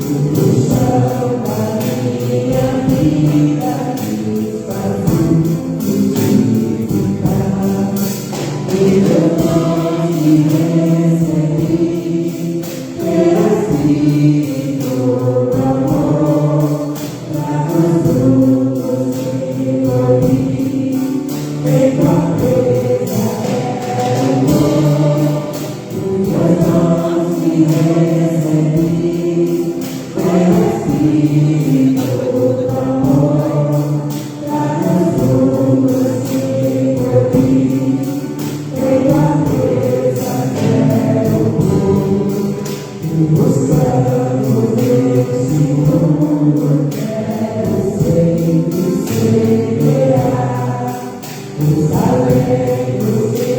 tudo chama minha vida e faz frutificar. E eu não te recebi pelo Espírito do amor, trago os frutos que colhi, em tua mesa é o amor, e eu não te recebi pelo Espírito do amor, trago os frutos que colhi, em tua mesa é o amor, e buscando Deus, Senhor, quero sempre semear os talentos que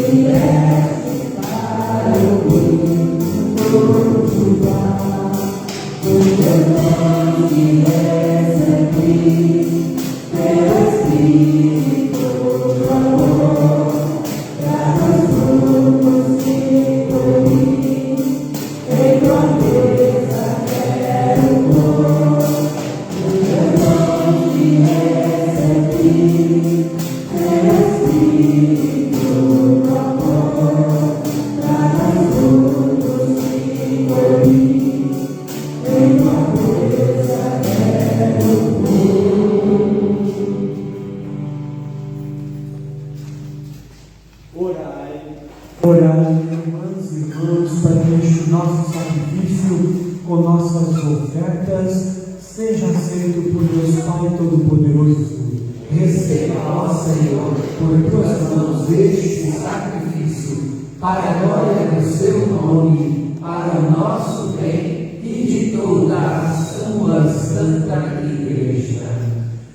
me deste para eu cultivar, porque eu não te recebi pelo Espírito do amor, trago os frutos que colhi, em tua mesa quero pôr, porque eu não te recebi pelo Espírito do amor, trago os frutos que colhi, em tua mesa quero Orai, irmãs e irmãos, para que este nosso sacrifício com nossas ofertas seja aceito por Deus Pai Todo-Poderoso. Receba, ó Senhor, por tuas mãos este sacrifício, para a glória do seu nome, para o nosso bem e de toda a sua santa igreja.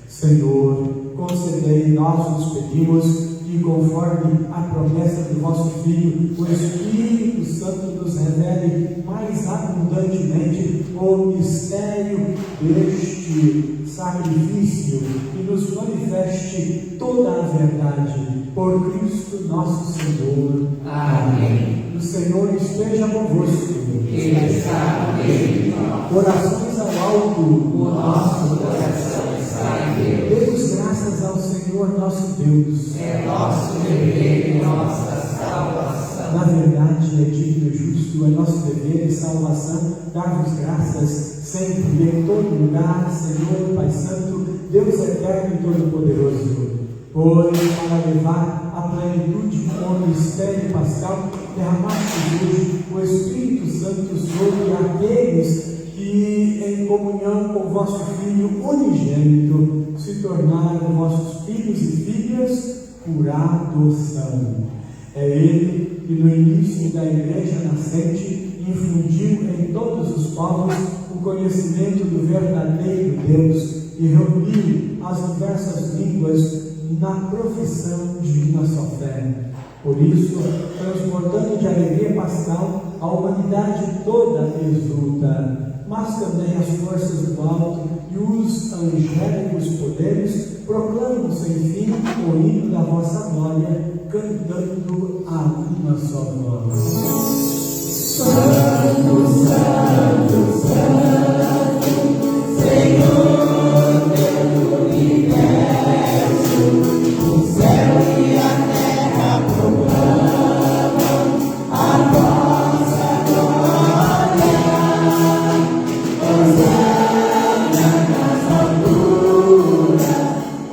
Senhor, concedei, nós nos pedimos, que conforme a promessa do vosso Filho, o Espírito Santo nos revele mais abundantemente o mistério deste sacrifício e nos manifeste toda a verdade. Por Cristo nosso Senhor. Amém. O Senhor esteja convosco. Ele está no meio de nós. Orações ao alto. O nosso coração está em Deus. Demos graças ao Senhor nosso Deus. É nosso dever e nossa salvação. Na verdade, é digno e justo, é nosso dever e salvação dar-vos graças sempre e em todo lugar, Senhor Pai Santo, Deus eterno e todo-poderoso. Pois, para levar a plenitude com o mistério pascal, derramaste hoje o Espírito Santo sobre aqueles que, em comunhão com o vosso Filho unigênito, se tornaram vossos filhos e filhas por adoção. É Ele que, no início da Igreja nascente, infundiu em todos os povos o conhecimento do verdadeiro Deus e reuniu as diversas línguas na profissão de nossa fé. Por isso, transbordando de alegria pascal, a humanidade toda exulta, mas também as forças do alto e os angélicos poderes proclamam sem fim o hino da vossa glória, cantando a uma só voz. Santo, Santo, Santo, Senhor do universo, o céu e a terra proclamam a vossa glória. Hosana nas alturas,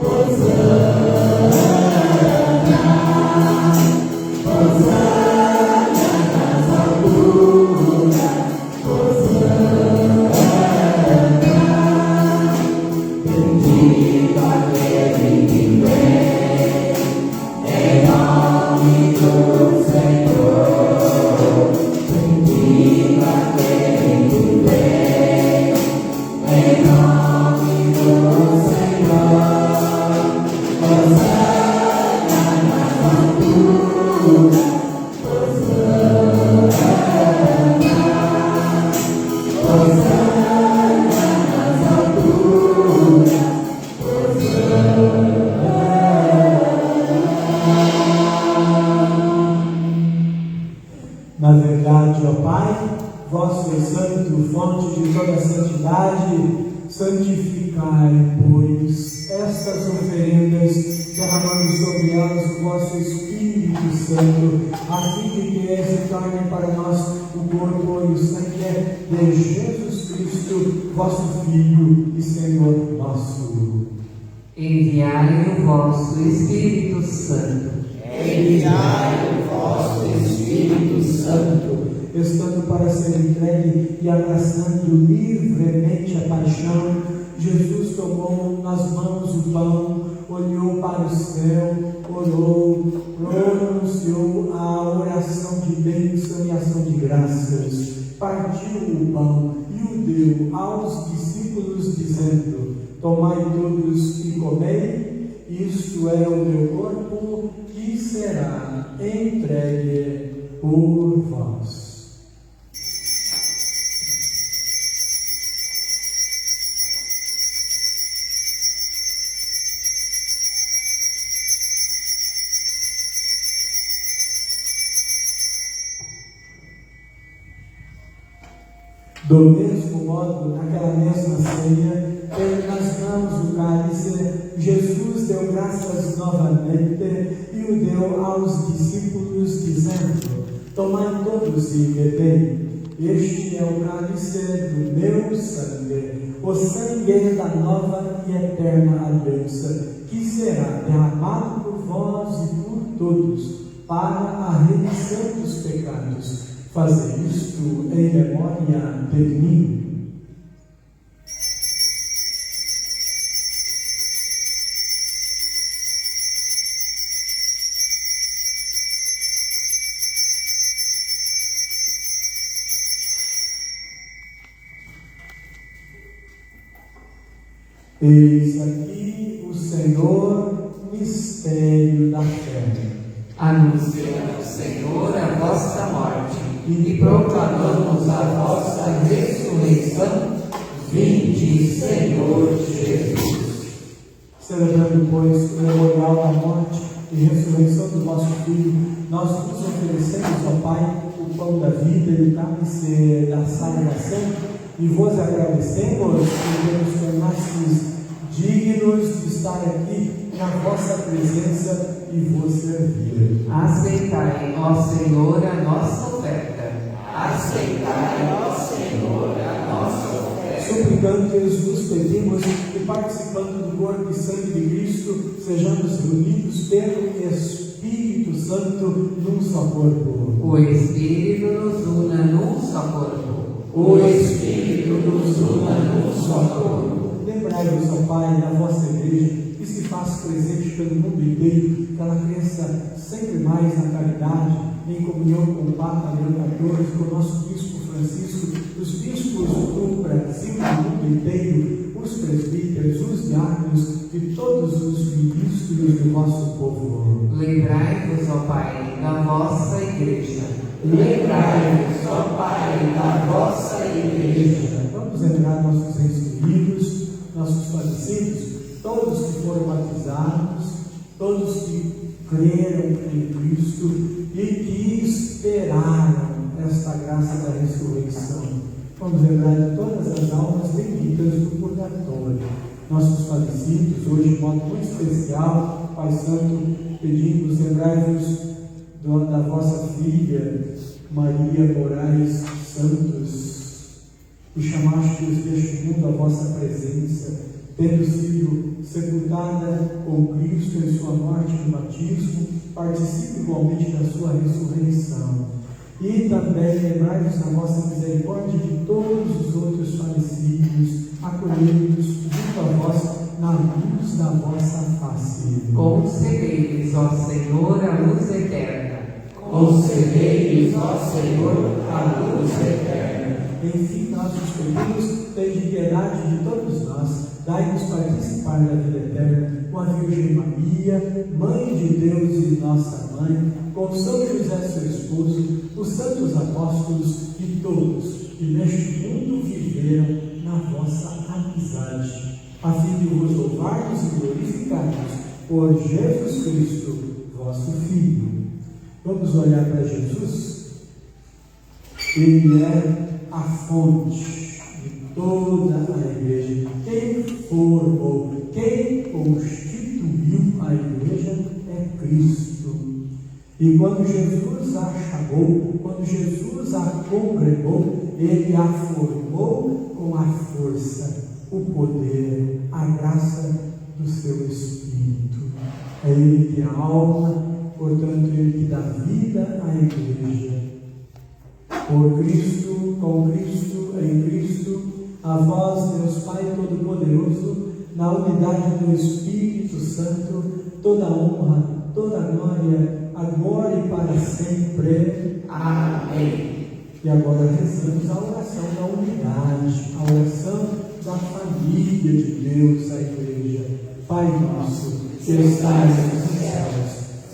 Hosana, Hosana fonte de toda santidade, santificai, pois, estas oferendas, derramando sobre elas o vosso Espírito Santo, a fim de que se tornem para nós o corpo e o sangue de Jesus Cristo, vosso Filho e Senhor nosso. Enviai o vosso Espírito Santo. Enviai o vosso Espírito Santo, Estando para ser entregue e abraçando livremente a paixão, Jesus tomou nas mãos o pão, olhou para o céu, orou, pronunciou a oração de bênção e ação de graças, partiu o pão e o deu aos discípulos, dizendo: tomai todos e comei, isto é o meu corpo, que será entregue por vós. Do mesmo modo, naquela mesma ceia, tendo nas mãos o cálice, Jesus deu graças novamente e o deu aos discípulos, dizendo: tomai todos e bebei. Este é o cálice do meu sangue, o sangue da nova e eterna aliança, que será derramado por vós e por todos, para a remissão dos pecados. Fazer isto em memória de mim. Eis aqui o Senhor, mistério da fé. Anunciamos, Senhor, a vossa morte e proclamamos a vossa ressurreição. Vinde, Senhor Jesus. Celebrando, pois, o memorial da morte e ressurreição do vosso Filho, nós vos oferecemos, ó Pai, o pão da vida e o cálice da salvação, e vos agradecemos por nos tornastes dignos de estar aqui na vossa presença e vos servir. Aceitai, ó Senhor, a nossa oferta. aceitai, ó Senhor, a nossa oferta. Suplicantes vos pedimos que, participando do corpo e sangue de Cristo, sejamos reunidos pelo Espírito Santo num só corpo. O Espírito nos una num só corpo. O Espírito nos una num só corpo. Lembrai-vos, ó Pai, da vossa igreja, que se faz presente pelo mundo inteiro, que ela cresça sempre mais na caridade, em comunhão com o Papa Leão XIV, com o nosso Bispo Francisco, os bispos do Brasil e do mundo inteiro, os presbíteros, os diáconos e todos os ministros do vosso povo. Lembrai-vos, ó Pai, da vossa igreja. Lembrai-vos, ó Pai, da vossa igreja. Vamos lembrar nossos entes queridos, nossos falecidos, todos que foram batizados, todos que creram em Cristo e que esperaram esta graça da ressurreição. Vamos lembrar de todas as almas benditas do purgatório, nossos falecidos, hoje de modo muito especial, Pai Santo, pedimos, lembrai-vos da vossa filha, Maria Moraes Santos, que chamastes deste mundo a vossa presença, tendo sido sepultada com Cristo em sua morte no batismo, participe igualmente da sua ressurreição. E também lembrai-vos da vossa misericórdia de todos os outros falecidos, acolhei-os junto a vós na luz da vossa face. Concedei-lhes, ó Senhor, a luz eterna. Concedei-lhes, ó Senhor, a luz eterna. Enfim, nós os pedimos, tende piedade de todos nós, dai-nos participar da vida eterna com a Virgem Maria, Mãe de Deus e nossa Mãe, com São José, seu esposo, os santos apóstolos e todos que neste mundo viveram na vossa amizade, a fim de vos louvarmos e glorificarmos por Jesus Cristo, vosso Filho. Vamos olhar para Jesus? Ele é a fonte toda a igreja. Quem formou, quem constituiu a igreja é Cristo. E quando Jesus a chamou, quando Jesus a congregou, ele a formou com a força, o poder, a graça do seu Espírito. É ele que é a alma, portanto, ele que dá vida à igreja. Por Cristo, com Cristo, em Cristo, a vós, Deus Pai Todo-Poderoso, na unidade do Espírito Santo, toda honra, toda glória, agora e para sempre. Amém. E agora rezamos a oração da unidade, a oração da família de Deus, a igreja. Pai nosso, que estais nos céus,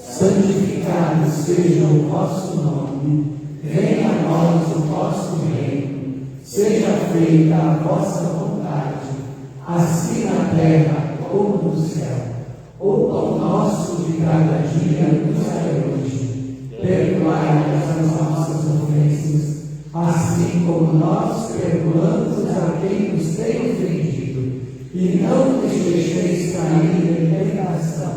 santificado seja o vosso nome, venha a nós o vosso reino, seja feita a vossa vontade, assim na terra como no céu. O pão nosso de cada dia nos dai hoje, perdoai-nos as nossas ofensas, assim como nós perdoamos a quem nos tem ofendido, e não nos deixeis cair em tentação,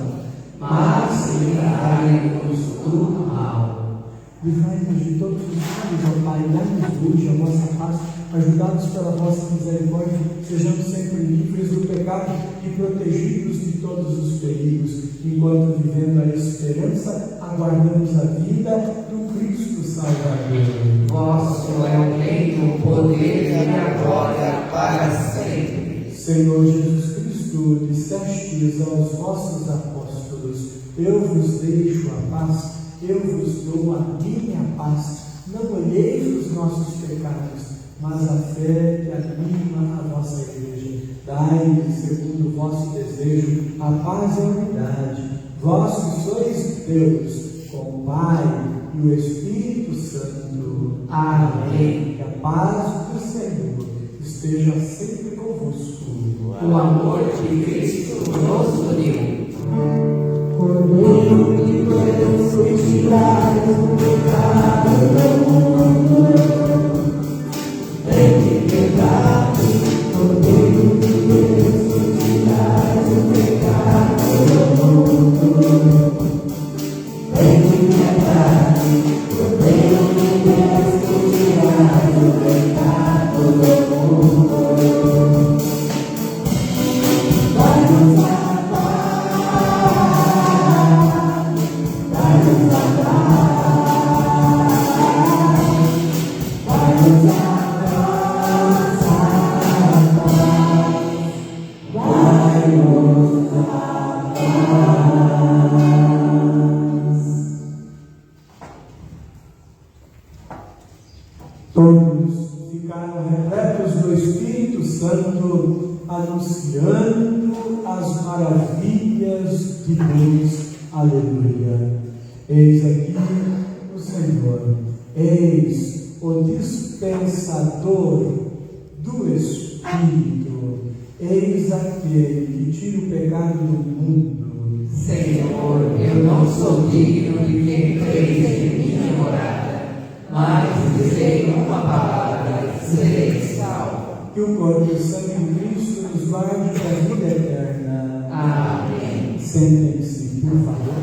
mas livrai-nos do mal. Livrai-nos de todos os males, ó Pai, dai-nos hoje a vossa paz, ajudados pela vossa misericórdia, sejamos sempre livres do pecado e protegidos de todos os perigos, enquanto vivendo a esperança, aguardamos a vida do Cristo Salvador. Vosso é o reino, o poder e a glória para sempre. Senhor Jesus Cristo, dissestes aos vossos apóstolos: eu vos deixo a paz, eu vos dou a minha paz. Não olheis os nossos pecados, mas a fé que anima a vossa igreja. Dai-lhe, segundo o vosso desejo, a paz e a unidade. Vós que sois Deus, com o Pai e o Espírito Santo. Amém. Que a paz do Senhor esteja sempre convosco. O amor de Cristo nos uniu. Cordeiro de Deus, que tirai o pecado do mundo, vem de piedade. Cordeiro de Deus, que tirai o pecado do mundo, vem de piedade. Cordeiro de Deus, que tirai o pecado do mundo, dai-nos a Todos ficaram repletos do Espírito Santo, anunciando as maravilhas de Deus. Aleluia. Eis aqui o Senhor, eis o dispensador do Espírito, eis aquele que tira o pecado do mundo. Senhor, eu não sou digno de que entreis em minha morada, mas dizei uma palavra e serei salvo. Que o corpo e o sangue de Cristo nos guarde para a vida eterna. Amém. Sentem-se, por favor.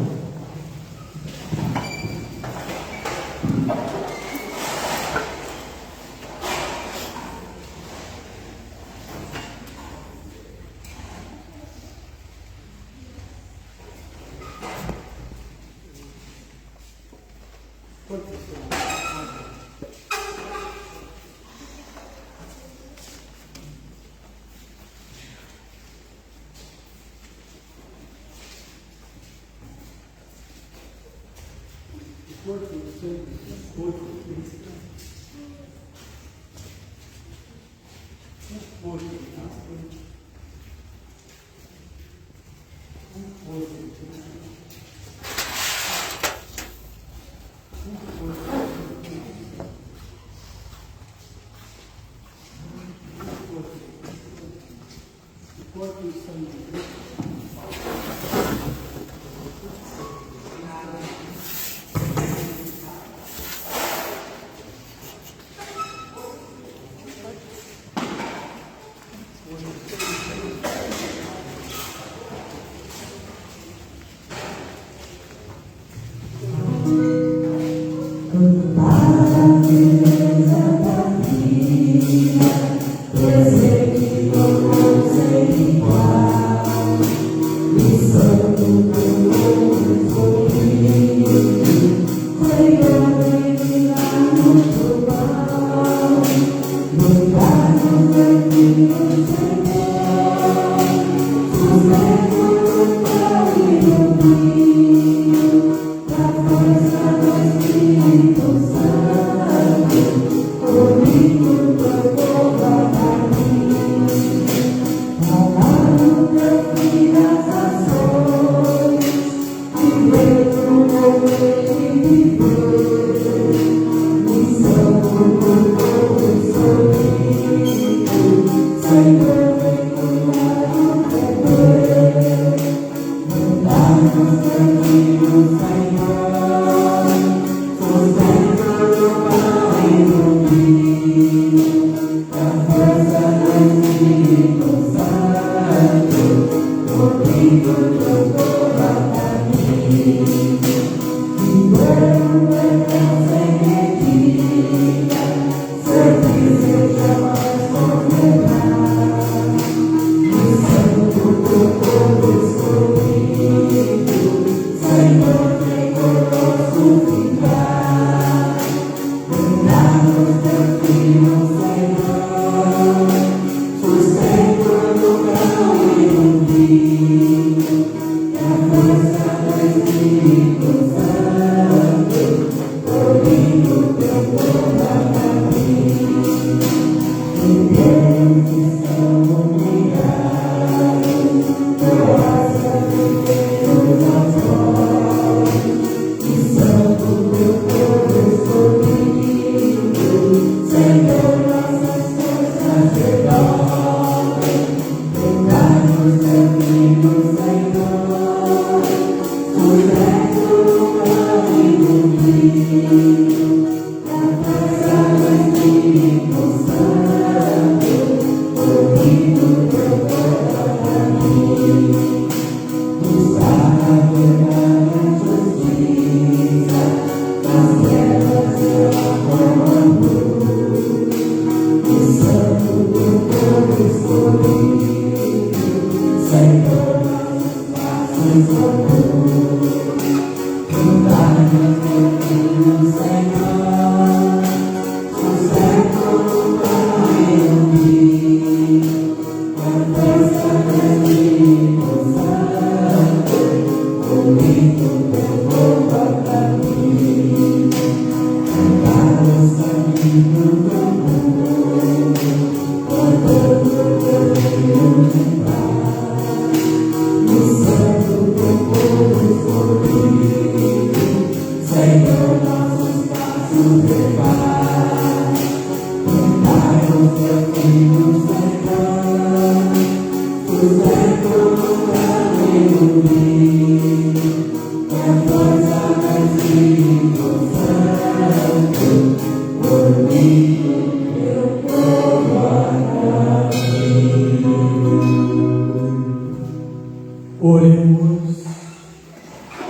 Oremos.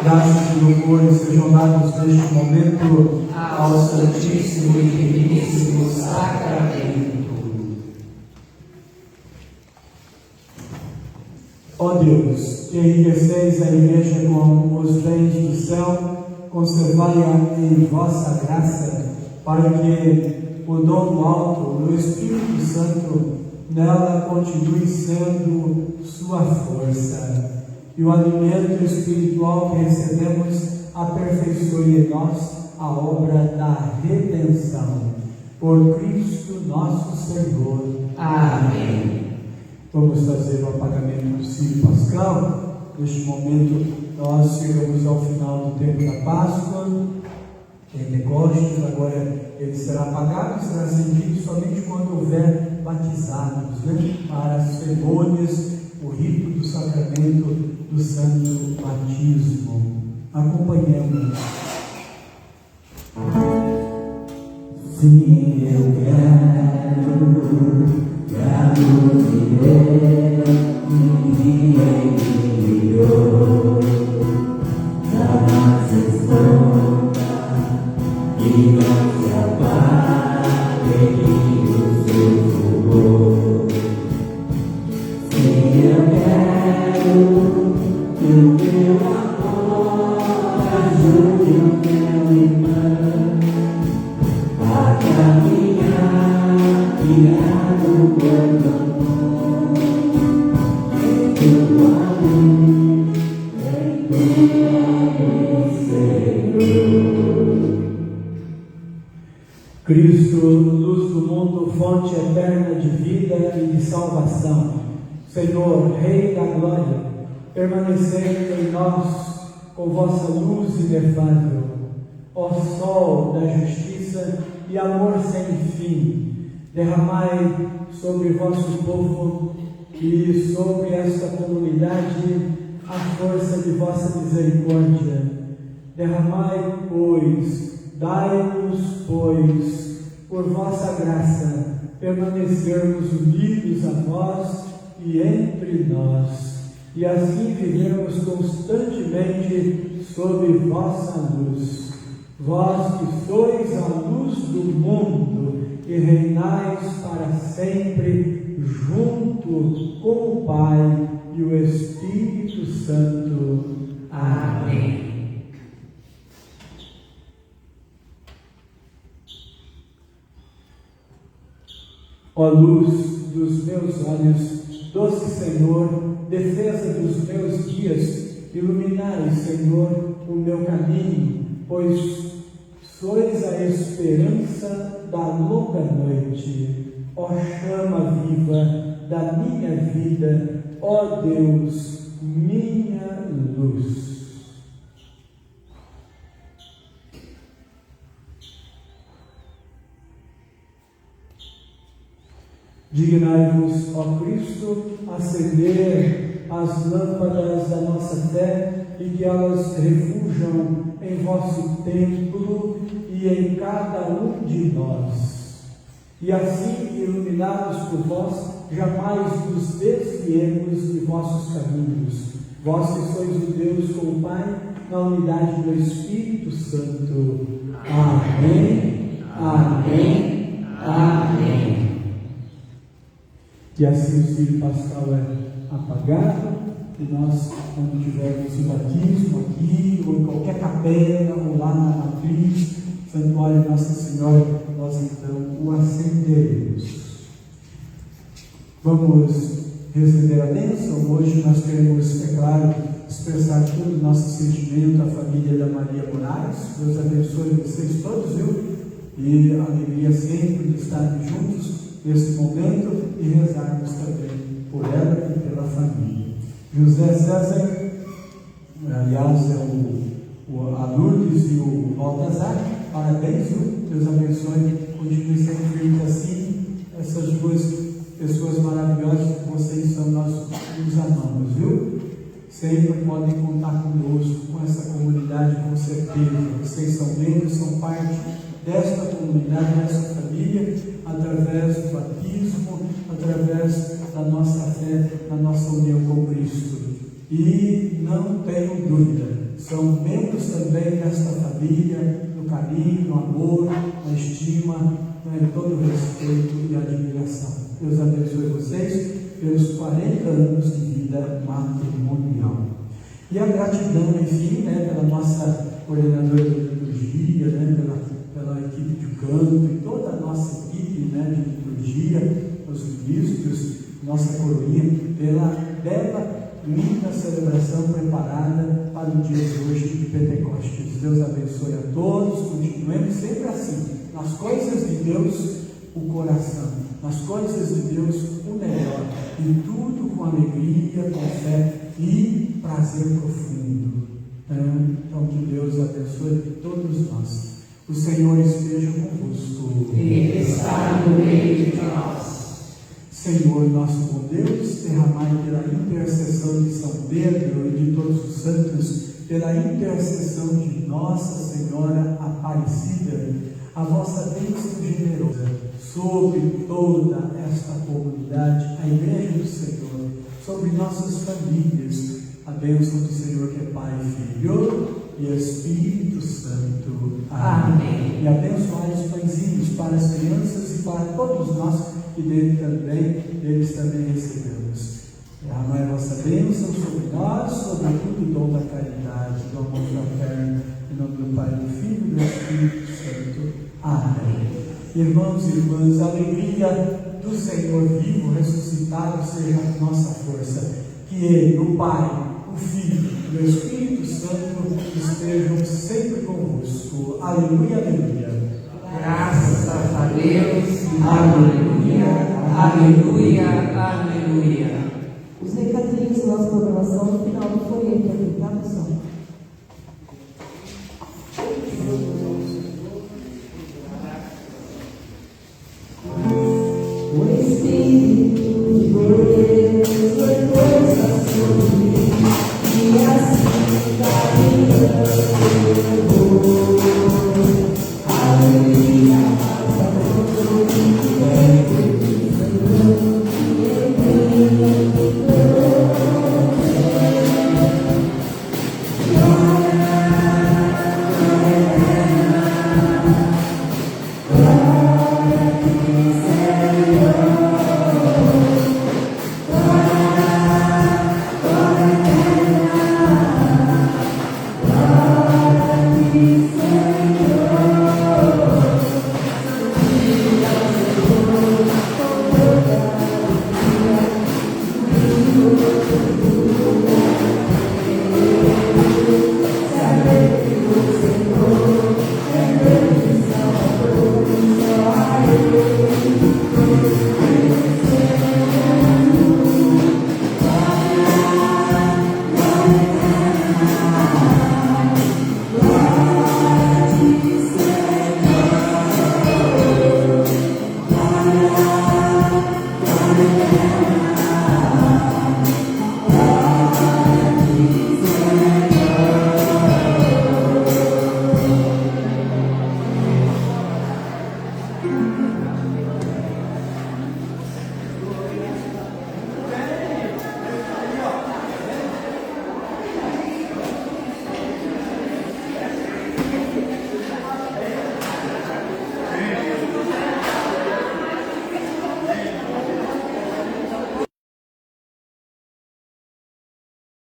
Graças e louvores sejam dados neste momento ao Santíssimo e Diviníssimo Sacramento. Ó Deus, que enriqueceis a Igreja com os bens do céu, conservai-a em vossa graça, para que o dom do alto, do Espírito Santo, nela continue sendo sua força, e o alimento espiritual que recebemos aperfeiçoe em nós a obra da redenção. Por Cristo nosso Senhor. Amém. Vamos fazer o apagamento do círio pascal. Neste momento, nós chegamos ao final do tempo da Páscoa, Pentecostes. Agora ele será apagado e será acendido somente quando houver batizados, para as cerimônias, o rito do sacramento do santo batismo. Acompanhemos. Sim, eu quero viver e jamais estou e não se apaga. Cristo, luz do mundo, fonte eterna de vida e de salvação. Senhor, Rei da glória, permanecei em nós com vossa luz inefável, ó sol da justiça e amor sem fim. Derramai sobre vosso povo e sobre esta comunidade a força de vossa misericórdia. Derramai, pois, dai-nos, pois, por vossa graça, permanecermos unidos a vós e entre nós, e assim vivermos constantemente sob vossa luz. Vós que sois a luz do mundo e reinais para sempre junto com o Pai e o Espírito Santo. Amém. Ó luz dos meus olhos, doce Senhor, defesa dos meus dias, iluminai, Senhor, o meu caminho, pois sois a esperança da longa noite. Ó chama viva da minha vida, ó Deus, minha luz. Dignai-vos, ó Cristo, acender as lâmpadas da nossa fé e que elas refujam em vosso templo e em cada um de nós. E assim, iluminados por vós, jamais nos desviemos de vossos caminhos. Vós que sois o Deus com o Pai, na unidade do Espírito Santo. Amém, amém, amém. E assim o Círio Pascal é apagado, e nós, quando tivermos o batismo aqui, ou em qualquer capela, ou lá na matriz, Santuário Nossa Senhora, nós então o acenderemos. Vamos receber a bênção. Hoje nós queremos, é claro, expressar todo o nosso sentimento à família da Maria Moraes. Deus abençoe vocês todos, viu? E a alegria sempre de estarmos juntos nesse momento e rezarmos também por ela e pela família. José César, aliás, é a Lourdes e o Baltazar, parabéns, viu? Deus abençoe, continue sendo firme assim, essas duas pessoas maravilhosas que vocês são, nós os amamos, viu? Sempre podem contar conosco, com essa comunidade, com certeza. Vocês são membros, são parte desta comunidade, dessa família, através do batismo, através da nossa fé, da nossa união com Cristo. E não tenho dúvida, são membros também desta família, no carinho, no amor, na estima, em todo o respeito e admiração. Deus abençoe vocês pelos 40 anos de vida matrimonial. E a gratidão, enfim, pela nossa coordenadora de liturgia, pela equipe de canto e toda a nossa equipe de liturgia, os ministros, nossa coroinha, pela bela, linda celebração preparada para o dia de hoje de Pentecostes. Deus abençoe a todos, continuemos sempre assim, nas coisas de Deus, o coração, nas coisas de Deus, o melhor, e tudo com alegria, com fé e prazer profundo. Então, que Deus abençoe todos nós. O Senhor esteja convosco. Ele está no meio de nós. Senhor, nosso bom Deus, derramai pela intercessão de São Pedro e de todos os santos, pela intercessão de Nossa Senhora Aparecida, a vossa bênção generosa sobre toda esta comunidade, a Igreja do Senhor, sobre nossas famílias, a bênção do Senhor que é Pai, Filho e Espírito Santo. Amém. E abençoai os pãezinhos para as crianças e para todos nós que deles também recebemos. Derramai a vossa bênção sobre nós, sobretudo o dom da caridade, do amor fraterno, em nome do Pai, do Filho e do Espírito Santo. Amém. Irmãos e irmãs, a alegria do Senhor vivo, ressuscitado, seja a nossa força. Que Ele, o Pai, o Filho e o Espírito Santo estejam sempre convosco. Aleluia, aleluia. Graças a Deus. Deus. Aleluia, aleluia, aleluia. Os recadinhos da nossa programação no final do folheto aqui, tá, pessoal?